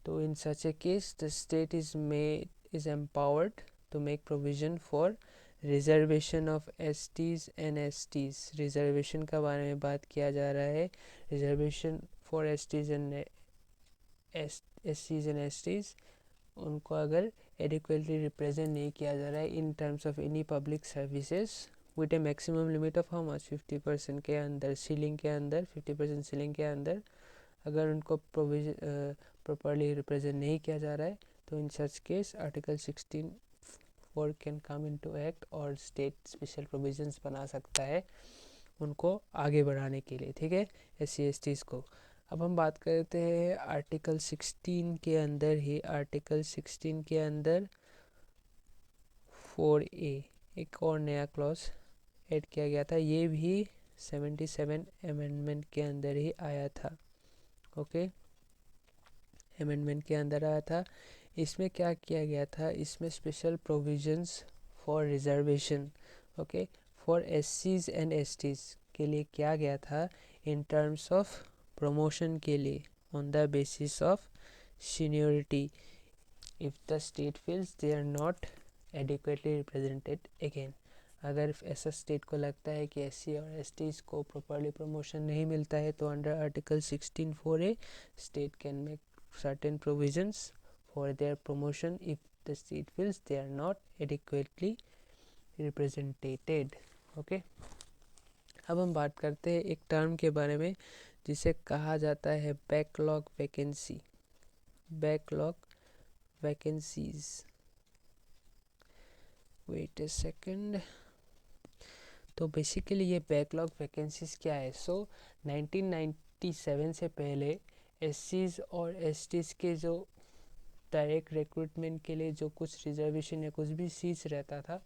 तो in such a case the state is empowered to make provision for reservation of STs and STs. Reservation का बारे में बात किया जा रहा है, reservation for STs and STs, उनको अगर एडिक्वेटली रिप्रेजेंट नहीं किया जा रहा है in terms of any public services with a maximum limit of how much 50% के अंदर, सीलिंग के अंदर, 50% सीलिंग के अंदर अगर उनको प्रोविजन प्रॉपरली रिप्रेजेंट नहीं किया जा रहा है, तो in such case article 16(4) can come into act और स्टेट स्पेशल प्रोविजंस बना सकता है उनको आगे बढ़ाने के लिए, ठीक है, SC/STs को। अब हम बात करते हैं आर्टिकल 16 के अंदर ही, आर्टिकल 16 के अंदर 4A एक और नया क्लॉज ऐड किया गया था, ये भी 77 अमेंडमेंट के अंदर ही आया था, ओके, अमेंडमेंट के अंदर आया था। इसमें क्या किया गया था, इसमें special provisions for reservation, okay, for SCs and STs के लिए किया गया था इन टर्म्स ऑफ प्रमोशन के लिए on the basis of seniority if the state feels they are not adequately represented again. अगर ऐसा स्टेट को लगता है कि SC और STs को प्रॉपरली प्रमोशन नहीं मिलता है, तो under article 16(4)(a) state can make certain provisions for their promotion if the state feels they are not adequately represented, okay। अब हम बात करते हैं एक टर्म के बारे में जिसे कहा जाता है backlog vacancy, backlog vacancies. Wait a second. तो बेसिकली ये बैकलॉग वैकेंसीज क्या है? सो 1997 से पहले SCs और STs के जो डायरेक्ट रिक्रूटमेंट के लिए जो कुछ रिजर्वेशन या कुछ भी सीट्स रहता था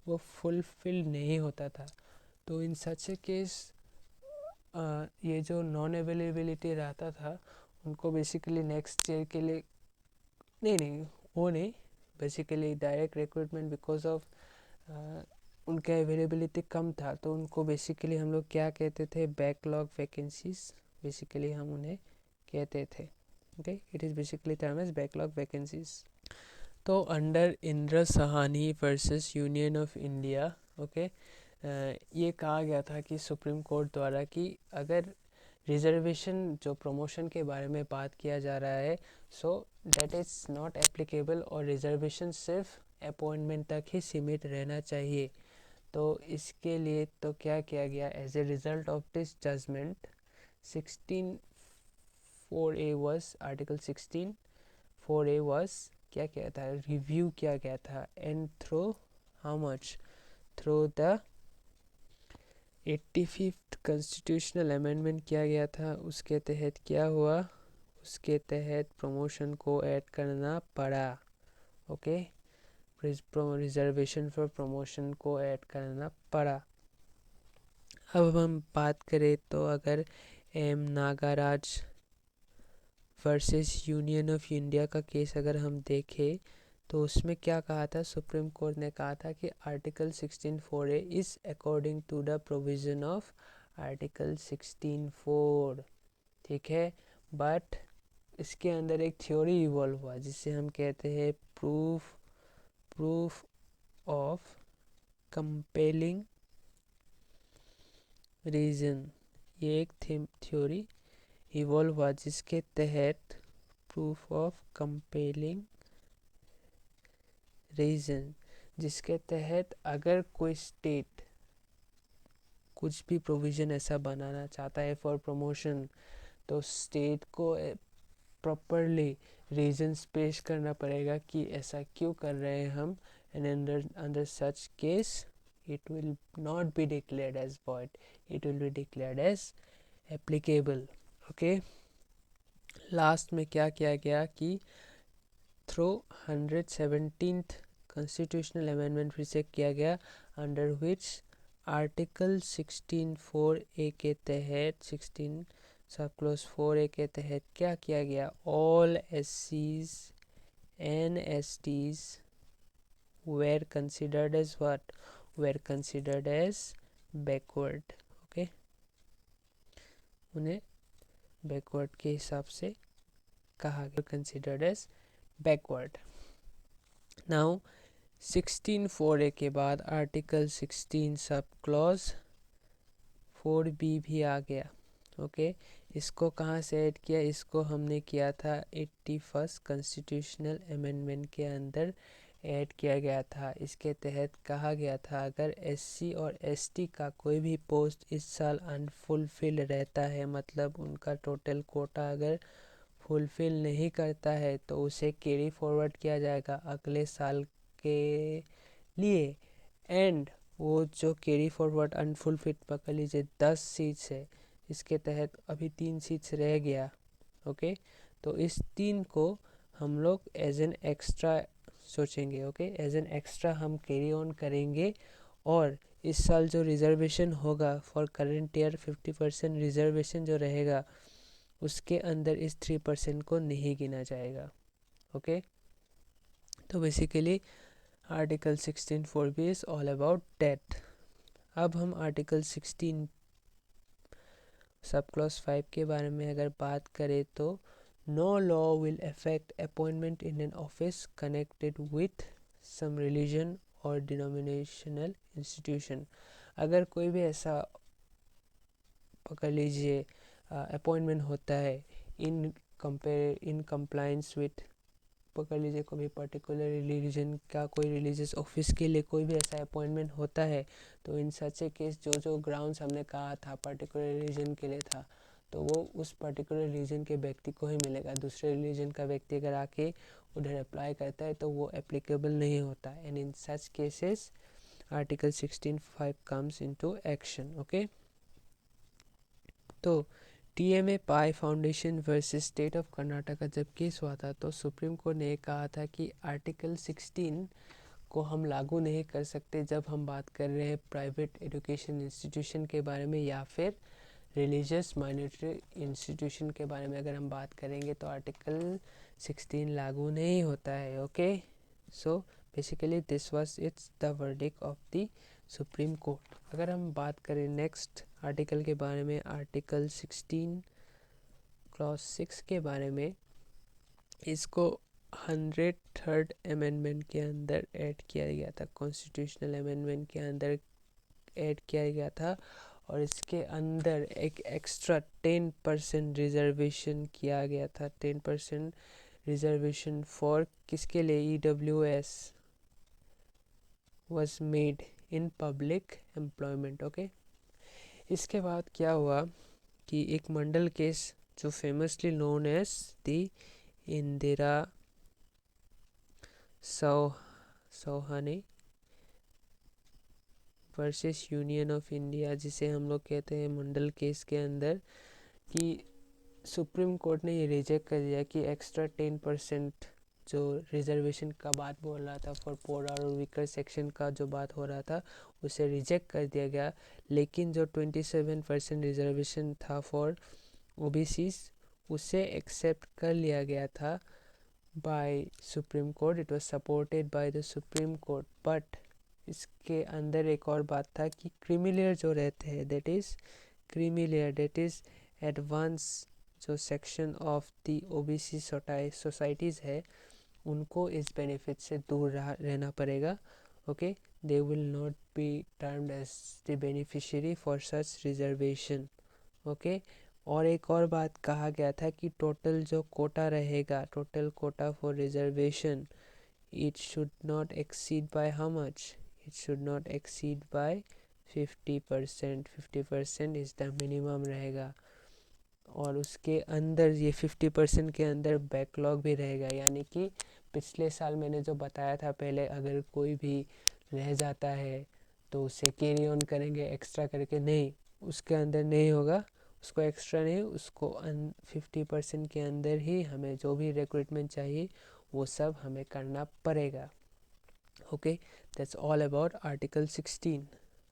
वो फुलफिल नहीं होता था। तो इन सच ए केस ये जो नॉन अवेलेबिलिटी रहता था उनको बेसिकली नेक्स्ट ईयर के लिए नहीं वो नहीं, basically direct recruitment because of उनका अवेलेबिलिटी कम था, तो उनको बेसिकली हम लोग क्या कहते थे, बैकलॉग वैकेंसीज बेसिकली हम उन्हें कहते थे, okay. It is basically term as backlog vacancies. तो under Indira Sawhney versus union of India, okay, ये कहा गया था कि सुप्रीम कोर्ट द्वारा कि अगर रिजर्वेशन जो प्रमोशन के बारे में बात किया जा रहा है, so that is not applicable और रिजर्वेशन सिर्फ अपॉइंटमेंट तक ही सीमित रहना चाहिए। तो इसके लिए तो क्या किया गया, as a result of this judgement 16(4)(a) was, article 16(4)(a) was क्या किया था, रिव्यू किया गया था, and through how much, through the 85th constitutional amendment किया गया था। उसके तहत क्या हुआ, उसके तहत प्रमोशन को ऐड करना पड़ा, ओके, रिजर्वेशन फॉर प्रमोशन को ऐड करना पड़ा। अब हम बात करें तो अगर M Nagaraj versus union of India का केस अगर हम देखें तो उसमें क्या कहा था, सुप्रीम कोर्ट ने कहा था कि article 16(4)(a) is according to the provision of article 16(4), ठीक है, बट इसके अंदर एक थ्योरी इवॉल्व हुआ जिसे हम कहते हैं प्रूफ ऑफ कंपेलिंग रीजन। ये एक थ्योरी इवॉल्व हुआ जिसके तहत प्रूफ ऑफ कंपेलिंग रीजन, जिसके तहत अगर कोई स्टेट कुछ भी प्रोविज़न ऐसा बनाना चाहता है फॉर प्रमोशन, तो स्टेट को प्रॉपरली रीजंस पेश करना पड़ेगा कि ऐसा क्यों कर रहे हैं हम, and under such case it will not be declared as void, it will be declared as applicable, okay। Last में क्या किया गया कि थ्रू 117th कॉन्स्टिट्यूशनल अमेंडमेंट फिर से किया गया, अंडर विच आर्टिकल 16(4)(a) के तहत 16 सब क्लोज 4(a) के तहत क्या किया गया, all SCs and STs were considered as what, were considered as backward, okay, उन्हें बैकवर्ड के हिसाब से कहा गया, considered as backward. Now 16(4)(a) के बाद आर्टिकल 16 सब क्लॉज 4(b) भी आ गया। ओके, इसको कहाँ से ऐड किया? इसको हमने किया था 81st कॉन्स्टिट्यूशनल अमेंडमेंट के अंदर ऐड किया गया था। इसके तहत कहा गया था अगर एससी और एसटी का कोई भी पोस्ट इस साल अनफुलफिल रहता है, मतलब उनका टोटल कोटा अगर फुलफिल नहीं करता है, तो उसे कैरी फॉरवर्ड किया जाएगा अगले साल के लिए। एंड वो जो कैरी फॉरवर्ड अनफुलफिल पकड़ लीजिए 10 सीट्स है, इसके तहत अभी 3 सीट्स रह गया। ओके, तो इस 3 को हम लोग एज एन एक्स्ट्रा सोचेंगे। ओके, एज एन एक्स्ट्रा हम कैरी ऑन करेंगे। और इस साल जो रिजर्वेशन होगा फॉर करंट ईयर 50% रिजर्वेशन जो रहेगा, उसके अंदर इस 3% को नहीं गिना जाएगा। ओके, तो basically article 16(4)(b) is all about date. अब हम आर्टिकल 16 सब क्लॉज 5 के बारे में अगर बात करें तो no law will affect appointment in an office connected with some religion और डिनोमिनेशनल इंस्टीट्यूशन। अगर कोई भी ऐसा पकड़ लीजिए अपॉइंटमेंट होता है इन कंप्लायंस विथ, पकड़ लीजिए कोई पर्टिकुलर रिलीजन का कोई रिलीजियस ऑफिस के लिए कोई भी ऐसा अपॉइंटमेंट होता है, तो इन सच ए केस जो ग्राउंड्स हमने कहा था पर्टिकुलर रिलीजन के लिए था, तो वो उस पर्टिकुलर रिलीजन के व्यक्ति को ही मिलेगा। दूसरे रिलीजन का व्यक्ति अगर आके उधर अप्लाई करता है तो वो एप्लीकेबल नहीं होता। And in such cases article 16(5) comes into action. Okay, तो TMA pi foundation versus state of Karnataka जब केस हुआ था, तो सुप्रीम कोर्ट ने कहा था कि आर्टिकल 16 को हम लागू नहीं कर सकते जब हम बात कर रहे हैं प्राइवेट एजुकेशन इंस्टीट्यूशन के बारे में या फिर रिलीजियस माइनॉरिटी इंस्टीट्यूशन के बारे में अगर हम बात करेंगे तो आर्टिकल 16 लागू नहीं होता है। Okay, so basically this was it's the verdict of the supreme court. अगर हम बात करें नेक्स्ट आर्टिकल के बारे में, आर्टिकल 16 क्लॉज 6 के बारे में, इसको 103rd अमेंडमेंट के अंदर ऐड किया गया था, कॉन्स्टिट्यूशनल अमेंडमेंट के अंदर ऐड किया गया था। और इसके अंदर एक एक्स्ट्रा 10% रिजर्वेशन किया गया था। 10% रिजर्वेशन फॉर किसके लिए? EWS was made in public employment। Okay, इसके बाद क्या हुआ कि एक मंडल केस जो famously known as the Indira Sawhney versus union of India, जिसे हम लोग कहते हैं मंडल केस के अंदर, कि सुप्रीम कोर्ट ने ये रिजेक्ट कर दिया कि एक्स्ट्रा 10% जो रिजर्वेशन का बात बोल रहा था फॉर पोर और वीकर सेक्शन का जो बात हो रहा था, उसे रिजेक्ट कर दिया गया। लेकिन जो 27% रिजर्वेशन था फॉर OBCs, उसे एक्सेप्ट कर लिया गया था by supreme court. It was supported by the supreme court. But इसके अंदर एक और बात था कि क्रीमी जो रहते हैं, that is creamy layer, that is advance जो section of the OBC societies है, उनको इस बेनिफिट से दूर रहना पड़ेगा। Okay, they will not be termed as the beneficiary for such reservation. Okay, और एक और बात कहा गया था कि टोटल जो कोटा रहेगा, total Kota for reservation, it should not exceed by how much? It should not exceed by 50%। 50% is the minimum रहेगा। और उसके अंदर ये 50% के अंदर बैकलॉग भी रहेगा, यानी कि पिछले साल मैंने जो बताया था पहले, अगर कोई भी रह जाता है तो उसे कैरी ऑन करेंगे एक्स्ट्रा करके, नहीं, उसके अंदर नहीं होगा, उसको एक्स्ट्रा नहीं, उसको 50% के अंदर ही हमें जो भी रिक्रूटमेंट चाहिए वो सब हमें करना पड़ेगा। Okay, that's all about article 16।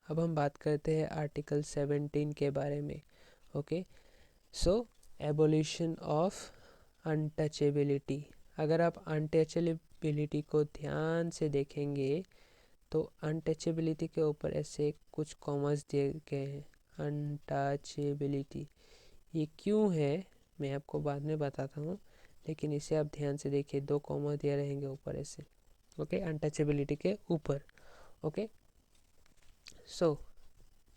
अब हम बात करते हैं आर्टिकल 17 के बारे में। Okay, so abolition of untouchability. अगर आप अनटचेबिलिटी को ध्यान से देखेंगे तो अनटचेबिलिटी के ऊपर ऐसे कुछ कॉमर्स दिए गए हैं। अनटचेबिलिटी ये क्यों है? मैं आपको बाद में बताता हूँ, लेकिन इसे आप ध्यान से देखिए, 2 कॉमा दिए रहेंगे ऊपर ऐसे, ओके, अनटचेबिलिटी के ऊपर, ओके। सो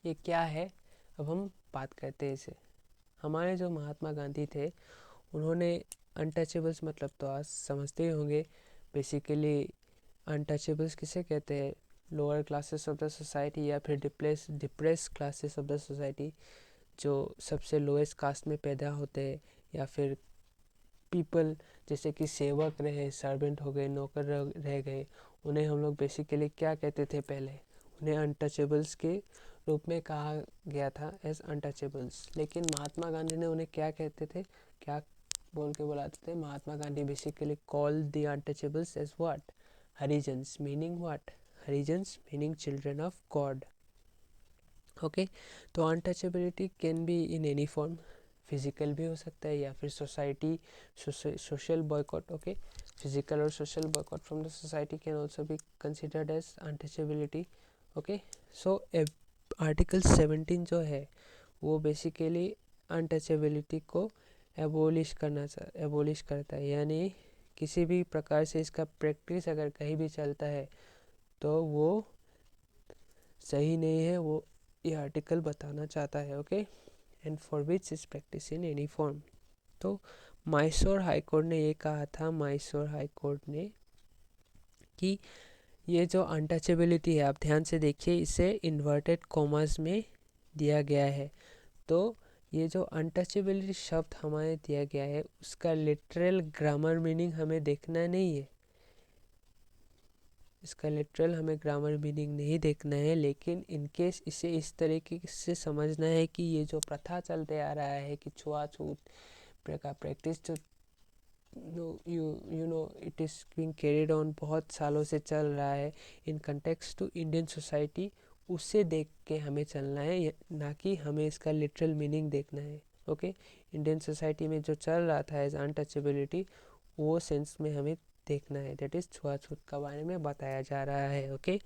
ये क्या है, अब हम बात करते हैं इसे। हमारे जो महात्मा गांधी थे, उन्होंने अनटचेबल्स मतलब तो आज समझते ही होंगे। बेसिकली अनटचेबल्स किसे कहते हैं, lower classes of the society या फिर depress classes of the society, जो सबसे लोएस्ट कास्ट में पैदा होते हैं, या फिर पीपल जैसे कि सेवक रहे, सर्वेंट हो गए, नौकर रह गए, उन्हें हम लोग बेसिकली क्या कहते थे पहले, उन्हें अनटचेबल्स के रूप में कहा गया था, एज अनटचेबल्स। लेकिन महात्मा गांधी ने उन्हें क्या कहते थे, क्या बोल के बुलाते थे, Mahatma Gandhi basically call the untouchables as what, harijans, meaning what, harijans meaning children of God, okay. तो untouchability can be in any form, physical भी हो सकता है या फिर society, social boycott, okay, physical और social boycott from the society can also be considered as untouchability, okay. So article 17 जो है वो बेसिकली अनटचेबिलिटी को एबोलिश करता है, यानी किसी भी प्रकार से इसका प्रैक्टिस अगर कहीं भी चलता है तो वो सही नहीं है, वो ये आर्टिकल बताना चाहता है, okay. And for which is practice in any form. तो मैसूर हाई कोर्ट ने ये कहा था, मैसूर हाई कोर्ट ने, कि ये जो अनटचेबिलिटी है, आप ध्यान से देखिए, इसे इन्वर्टेड कॉमास में दिया गया है। तो ये जो अनटचेबिलिटी शब्द हमें दिया गया है, उसका लिटरल ग्रामर मीनिंग हमें देखना नहीं है, इसका लिटरल हमें ग्रामर मीनिंग नहीं देखना है, लेकिन इनकेस इसे इस तरीके से समझना है कि ये जो प्रथा चलते आ रहा है कि छुआछूत का प्रैक्टिस जो you know it is being carried on, बहुत सालों से चल रहा है in context to Indian society, उससे देख के हमें चलना है, ना कि हमें इसका लिटरल मीनिंग देखना है, ओके। इंडियन सोसाइटी में जो चल रहा था एज अनटचेबिलिटी, वो सेंस में हमें देखना है, दैट इज़ छुआछूत के बारे में बताया जा रहा है, ओके।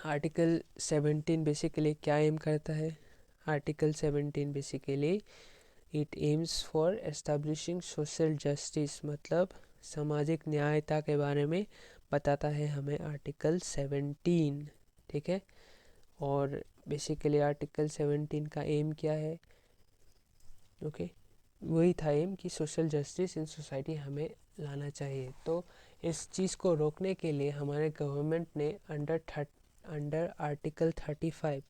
आर्टिकल 17 बेसिकली क्या एम करता है, article 17 basically it aims for establishing social justice, मतलब सामाजिक न्यायता के बारे में बताता है हमें आर्टिकल 17, ठीक है। और बेसिकली आर्टिकल 17 का एम क्या है, ओके, वही था एम कि सोशल जस्टिस इन सोसाइटी हमें लाना चाहिए। तो इस चीज़ को रोकने के लिए हमारे गवर्नमेंट ने अंडर आर्टिकल 35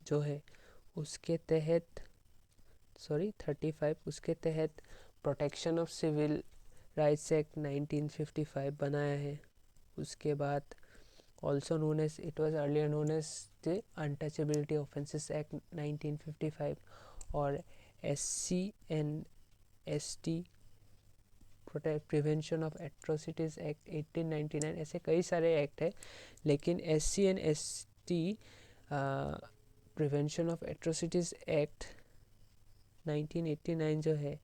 जो है उसके तहत 35 उसके तहत protection of civil rights act 1955 बनाया है। उसके बाद also known as, it was earlier known as the untouchability offences act 1955, और SC&ST prevention of atrocities act 1899, ऐसे कई सारे एक्ट है, लेकिन SC&ST prevention of atrocities act 1989 जो है,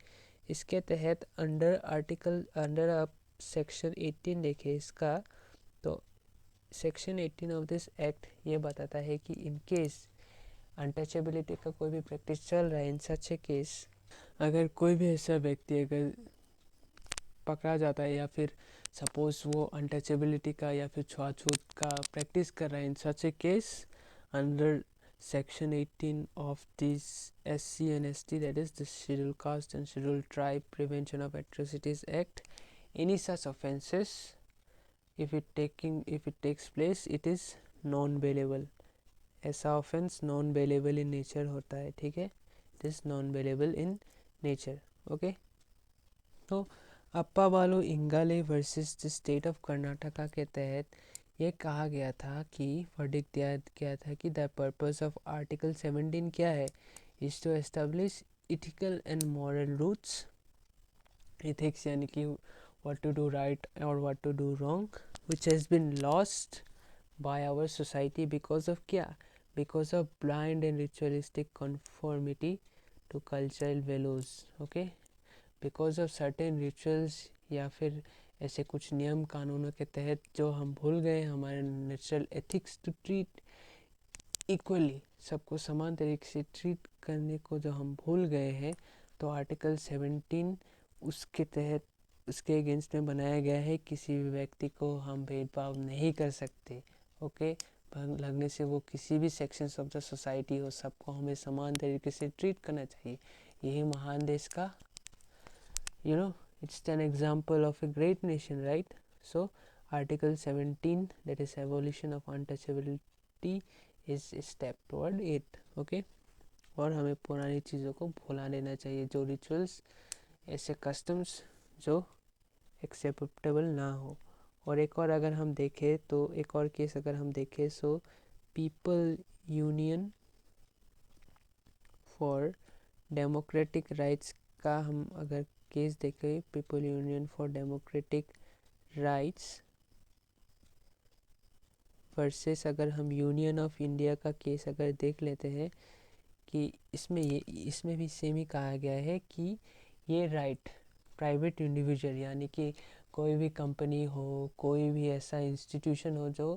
इसके तहत अंडर आप सेक्शन 18 देखें इसका, तो सेक्शन 18 ऑफ दिस एक्ट ये बताता है कि इन केस अनटचेबिलिटी का कोई भी प्रैक्टिस चल रहा है, इन सच ए केस, अगर कोई भी ऐसा व्यक्ति अगर पकड़ा जाता है या फिर सपोज वो अनटचेबिलिटी का या फिर छुआछूत का प्रैक्टिस कर रहा है, in such a case under Section 18 of this SC&ST, that is the Scheduled Caste and Scheduled Tribe Prevention of Atrocities Act, any such offences, if it takes place, it is non bailable, ऐसा offence non bailable in nature होता है, ठीक है, it is non bailable in nature, okay. तो Appa Balu Ingale versus the state of Karnataka के तहत ये कहा गया था कि वर्डिक्ट दिया गया था कि द पर्पस ऑफ आर्टिकल 17 क्या है, is to establish ethical and moral roots, ethics यानी कि व्हाट टू डू राइट और what to do wrong, which has been lost by our society because of क्या, because of blind and ritualistic conformity to cultural values, okay, because of certain rituals या फिर ऐसे कुछ नियम कानूनों के तहत जो हम भूल गए हमारे natural ethics to treat equally, सबको समान तरीके से ट्रीट करने को जो हम भूल गए हैं, तो आर्टिकल 17 उसके तहत उसके अगेंस्ट में बनाया गया है। किसी भी व्यक्ति को हम भेदभाव नहीं कर सकते। ओके, लगने से वो किसी भी सेक्शंस ऑफ द सोसाइटी हो, सबको हमें समान तरीके से ट्रीट करना चाहिए। यही महान देश का it's an example of a great nation, right? So article 17, that is abolition of untouchability, is a step toward it. Okay, और हमें पुरानी चीज़ों को भुला देना चाहिए, जो रिचुअल्स ऐसे कस्टम्स जो एक्सेप्टेबल ना हो। और एक और अगर हम देखें तो एक और केस अगर हम देखें, so people union for democratic rights का हम अगर केस देखें, people union for democratic rights versus अगर हम यूनियन ऑफ इंडिया का केस अगर देख लेते हैं, कि इसमें भी सेम ही कहा गया है कि ये राइट प्राइवेट इंडिविजुअल यानी कि कोई भी कंपनी हो, कोई भी ऐसा इंस्टीट्यूशन हो जो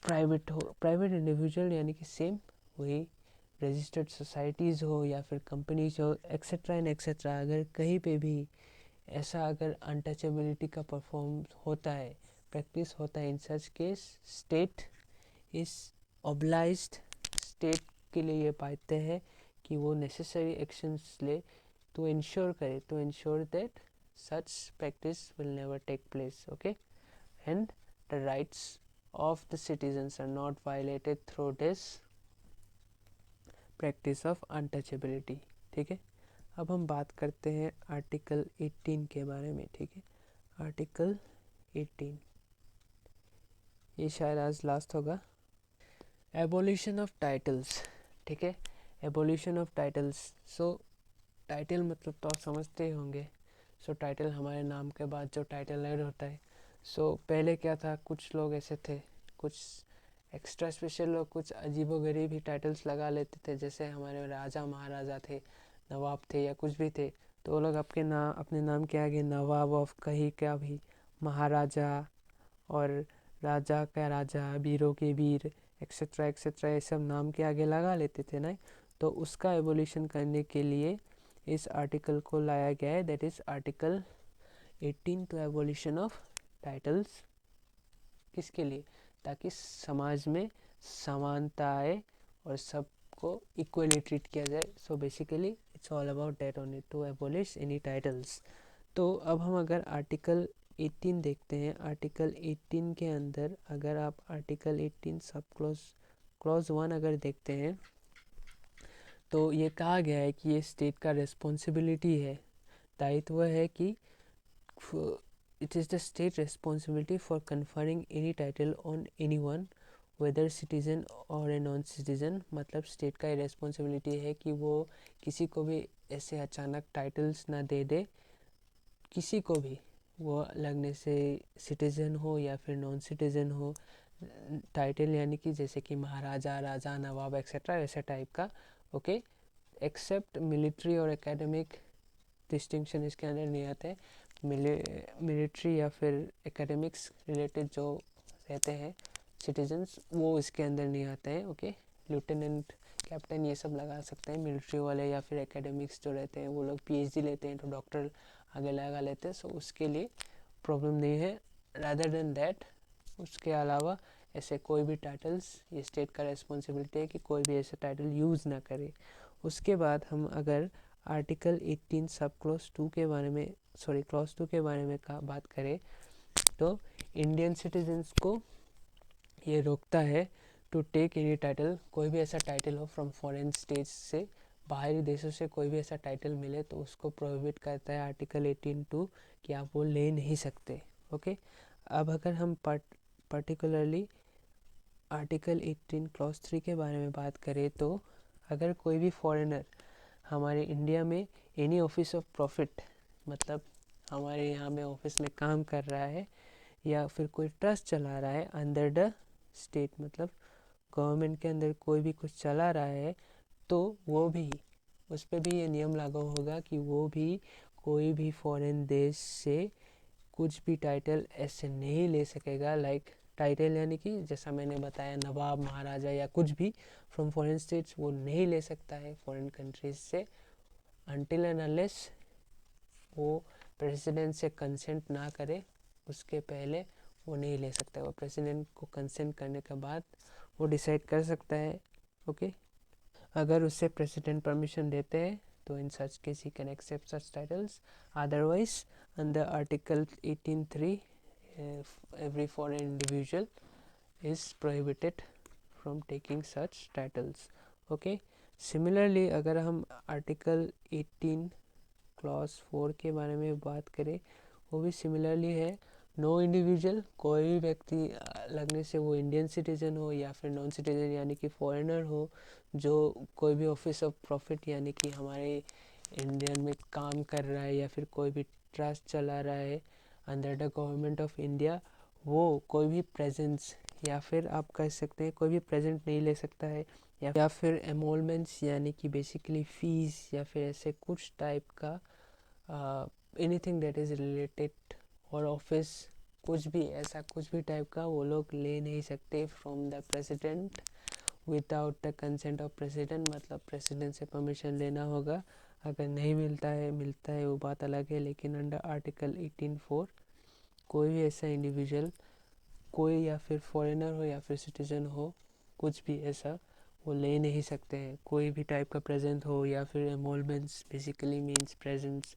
प्राइवेट हो, प्राइवेट इंडिविजुअल यानी कि सेम वही रजिस्टर्ड सोसाइटीज़ हो या फिर कंपनीज हो, एक्सेट्रा एंड एक्सेट्रा, अगर कहीं पे भी ऐसा अगर अनटचेबिलिटी का परफॉर्म होता है, प्रैक्टिस होता है, in such case state is obliged, state के लिए ये बाध्य है कि वो नेसेसरी एक्शंस ले to ensure that such practice will never take place. Okay, and the rights of the citizens are not violated through this practice of untouchability. ठीक है, अब हम बात करते हैं आर्टिकल 18 के बारे में। ठीक है, आर्टिकल 18 ये शायद आज लास्ट होगा। Abolition of titles. ठीक है, abolition of titles. So title मतलब तो आप समझते ही होंगे। सो टाइटल हमारे नाम के बाद जो टाइटल ऐड होता है। सो पहले क्या था, कुछ लोग ऐसे थे, कुछ एक्स्ट्रा स्पेशल लोग कुछ अजीबोगरीब ही टाइटल्स लगा लेते थे, जैसे हमारे राजा महाराजा थे, नवाब थे या कुछ भी थे, तो वो लोग अपने नाम के आगे नवाब ऑफ कहीं क्या भी, महाराजा और राजा का राजा, वीरों के वीर, एक्सेट्रा एक्सेट्रा, ये सब नाम के आगे लगा लेते थे ना। तो उसका एवोल्यूशन करने के लिए इस आर्टिकल को लाया गया है, that is article 18 to evolution of titles. किसके लिए? ताकि समाज में समानता आए और सबको इक्वली ट्रीट किया जाए। So basically it's all about that only, to abolish any titles. तो अब हम अगर आर्टिकल 18 देखते हैं, आर्टिकल 18 के अंदर अगर आप आर्टिकल 18 सब क्लॉज 1 अगर देखते हैं, तो ये कहा गया है कि ये स्टेट का रिस्पॉन्सिबिलिटी है, दायित्व है कि it is the state responsibility for conferring any title on any one whether citizen और ए नॉन सिटीज़न। मतलब स्टेट का ये रिस्पॉन्सिबिलिटी है कि वो किसी को भी ऐसे अचानक टाइटल्स ना दे दे, किसी को भी, वो लगने से सिटीज़न हो या फिर नॉन सिटीज़न हो। टाइटल यानी कि जैसे कि महाराजा, राजा, नवाब एक्सेट्रा, ऐसे टाइप का। ओके, एक्सेप्ट मिलिट्री और एकेडमिक डिस्टिंक्शन इसके अंदर नहीं आते हैं। मिलिट्री या फिर एकेडमिक्स रिलेटेड जो रहते हैं सिटीजन्स, वो इसके अंदर नहीं आते हैं। ओके, लेफ्टिनेंट, कैप्टन ये सब लगा सकते हैं मिलिट्री वाले, या फिर एकेडमिक्स जो रहते हैं वो लोग पीएचडी लेते हैं तो डॉक्टर आगे लगा लेते हैं। सो उसके लिए प्रॉब्लम नहीं है। रादर देन दैट, उसके अलावा ऐसे कोई भी टाइटल्स, ये स्टेट का रिस्पॉन्सिबिलिटी है कि कोई भी ऐसे टाइटल यूज़ ना करे। उसके बाद हम अगर आर्टिकल 18 सब क्लॉज 2 के बारे में, क्लॉज 2 के बारे में बात करें, तो इंडियन सिटीजन्स को ये रोकता है टू टेक एनी टाइटल, कोई भी ऐसा टाइटल हो फ्रॉम फॉरेन स्टेट्स से, बाहरी देशों से कोई भी ऐसा टाइटल मिले तो उसको प्रोहिबिट करता है आर्टिकल 18(2) कि आप वो ले नहीं सकते। ओके, अब अगर हम पर्टिकुलरली आर्टिकल 18 क्लॉज 3 के बारे में बात करें, तो अगर कोई भी फॉरेनर हमारे इंडिया में एनी ऑफिस ऑफ प्रॉफिट, मतलब हमारे यहाँ में ऑफिस में काम कर रहा है या फिर कोई ट्रस्ट चला रहा है अंडर द स्टेट, मतलब गवर्नमेंट के अंदर कोई भी कुछ चला रहा है, तो वो भी, उस पर भी ये नियम लागू होगा कि वो भी कोई भी फॉरेन देश से कुछ भी टाइटल ऐसे नहीं ले सकेगा। लाइक टाइटल यानी कि जैसा मैंने बताया नवाब, महाराजा या कुछ भी फ्रॉम फॉरेन स्टेट्स वो नहीं ले सकता है फॉरेन कंट्रीज से, until and unless वो प्रेसिडेंट से कंसेंट ना करे उसके पहले वो नहीं ले सकता है। वो प्रेसिडेंट को कंसेंट करने के बाद वो डिसाइड कर सकता है। ओके, अगर उससे प्रेसिडेंट परमिशन देते हैं तो in such case he can accept such titles, otherwise under article 18(3) every foreign individual is prohibited from taking such titles. Okay, similarly अगर हम आर्टिकल 18 क्लॉज 4 के बारे में बात करें, वो भी सिमिलरली है। नो इंडिविजुअल, कोई भी व्यक्ति लगने से वो इंडियन सिटीज़न हो या फिर नॉन सिटीज़न यानी कि फॉरेनर हो, जो कोई भी ऑफिस ऑफ प्रॉफिट यानी कि हमारे इंडियन में काम कर रहा है या फिर कोई भी ट्रस्ट चला रहा है under the government of India, वो कोई भी प्रेजेंस या फिर आप कह सकते हैं कोई भी प्रेजेंट नहीं ले सकता है, या फिर एमोलमेंट्स यानी कि बेसिकली फीस या फिर ऐसे कुछ टाइप का एनीथिंग दैट इज़ रिलेटेड और ऑफिस, कुछ भी ऐसा कुछ भी टाइप का वो लोग ले नहीं सकते from the president without the consent of president. मतलब प्रेसिडेंट से परमिशन लेना होगा, अगर नहीं मिलता है वो बात अलग है, लेकिन अंडर आर्टिकल 18(4) कोई भी ऐसा इंडिविजुअल, कोई या फिर फॉरेनर हो या फिर सिटीज़न हो, कुछ भी ऐसा वो ले नहीं सकते हैं। कोई भी टाइप का प्रेजेंट हो या फिर emoluments, basically means presents,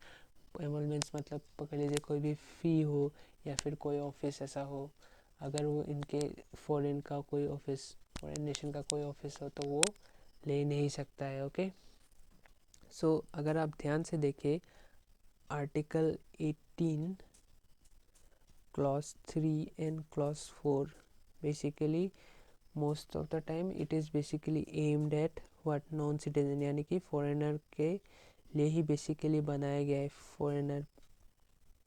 emoluments मतलब पकड़ लीजिए कोई भी फ़ी हो या फिर कोई ऑफिस ऐसा हो, अगर वो इनके फॉरेन का कोई ऑफिस, फॉरेन नेशन का कोई ऑफिस हो तो वो ले नहीं सकता है। ओके, सो अगर आप ध्यान से देखें article 18 clause 3 and clause 4, basically most of the time it is basically aimed at what non citizen यानी कि फॉरेनर के लिए ही बेसिकली बनाया गया है, फॉरेनर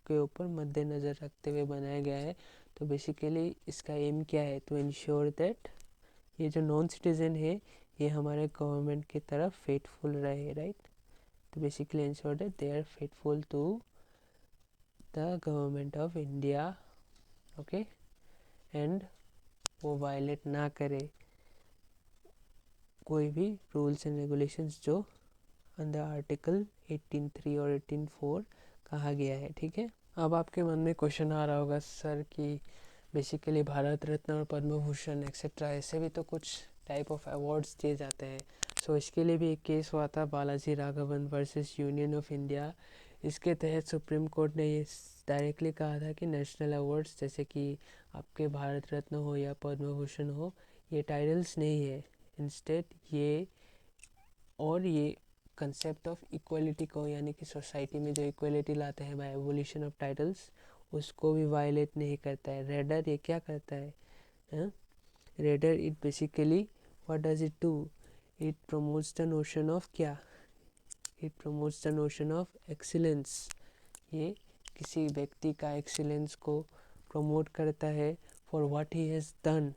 के ऊपर मद्देनज़र रखते हुए बनाया गया है। तो बेसिकली इसका एम क्या है, टू इंश्योर दैट ये जो नॉन सिटीजन है ये हमारे गवर्नमेंट की तरफ फेथफुल रहे, राइट। तो basically ensure that they are faithful to the government of India. Okay, and वो वायलेट ना करे कोई भी रूल्स एंड रेगुलेशंस जो अंडर आर्टिकल 18(3) और 18(4) कहा गया है। ठीक है, अब आपके मन में क्वेश्चन आ रहा होगा सर कि बेसिकली भारत रत्न और पद्म भूषण एक्सेट्रा ऐसे भी तो कुछ टाइप ऑफ अवार्ड्स दिए जाते हैं। सो इसके लिए भी एक केस हुआ था, Balaji Raghavan versus union of India. इसके तहत सुप्रीम कोर्ट ने ये डायरेक्टली कहा था कि नेशनल अवार्ड्स जैसे कि आपके भारत रत्न हो या पद्म भूषण हो, ये टाइटल्स नहीं है, इंस्टेड ये कंसेप्ट ऑफ इक्वलिटी को यानी कि सोसाइटी में जो इक्वलिटी लाते हैं बाय एवोल्यूशन ऑफ टाइटल्स, उसको भी वायलेट नहीं करता है। रेडर ये क्या करता है, rather it basically what does it do, it promotes the notion of क्या, it promotes the notion of excellence. ये किसी व्यक्ति का एक्सीलेंस को प्रमोट करता है for what he has done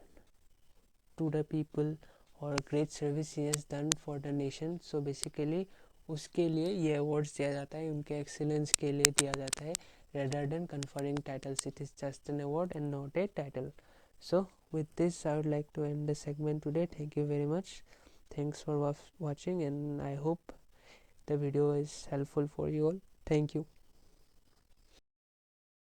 to the people और great service he has done for the nation. So basically उसके लिए ये अवार्ड्स दिया जाता है, उनके एक्सीलेंस के लिए दिया जाता है, rather than conferring titles. It is just an award and not a title. So with this I would like to end the segment today. Thank you very much. Thanks for watching, and I hope the video is helpful for you all. Thank you.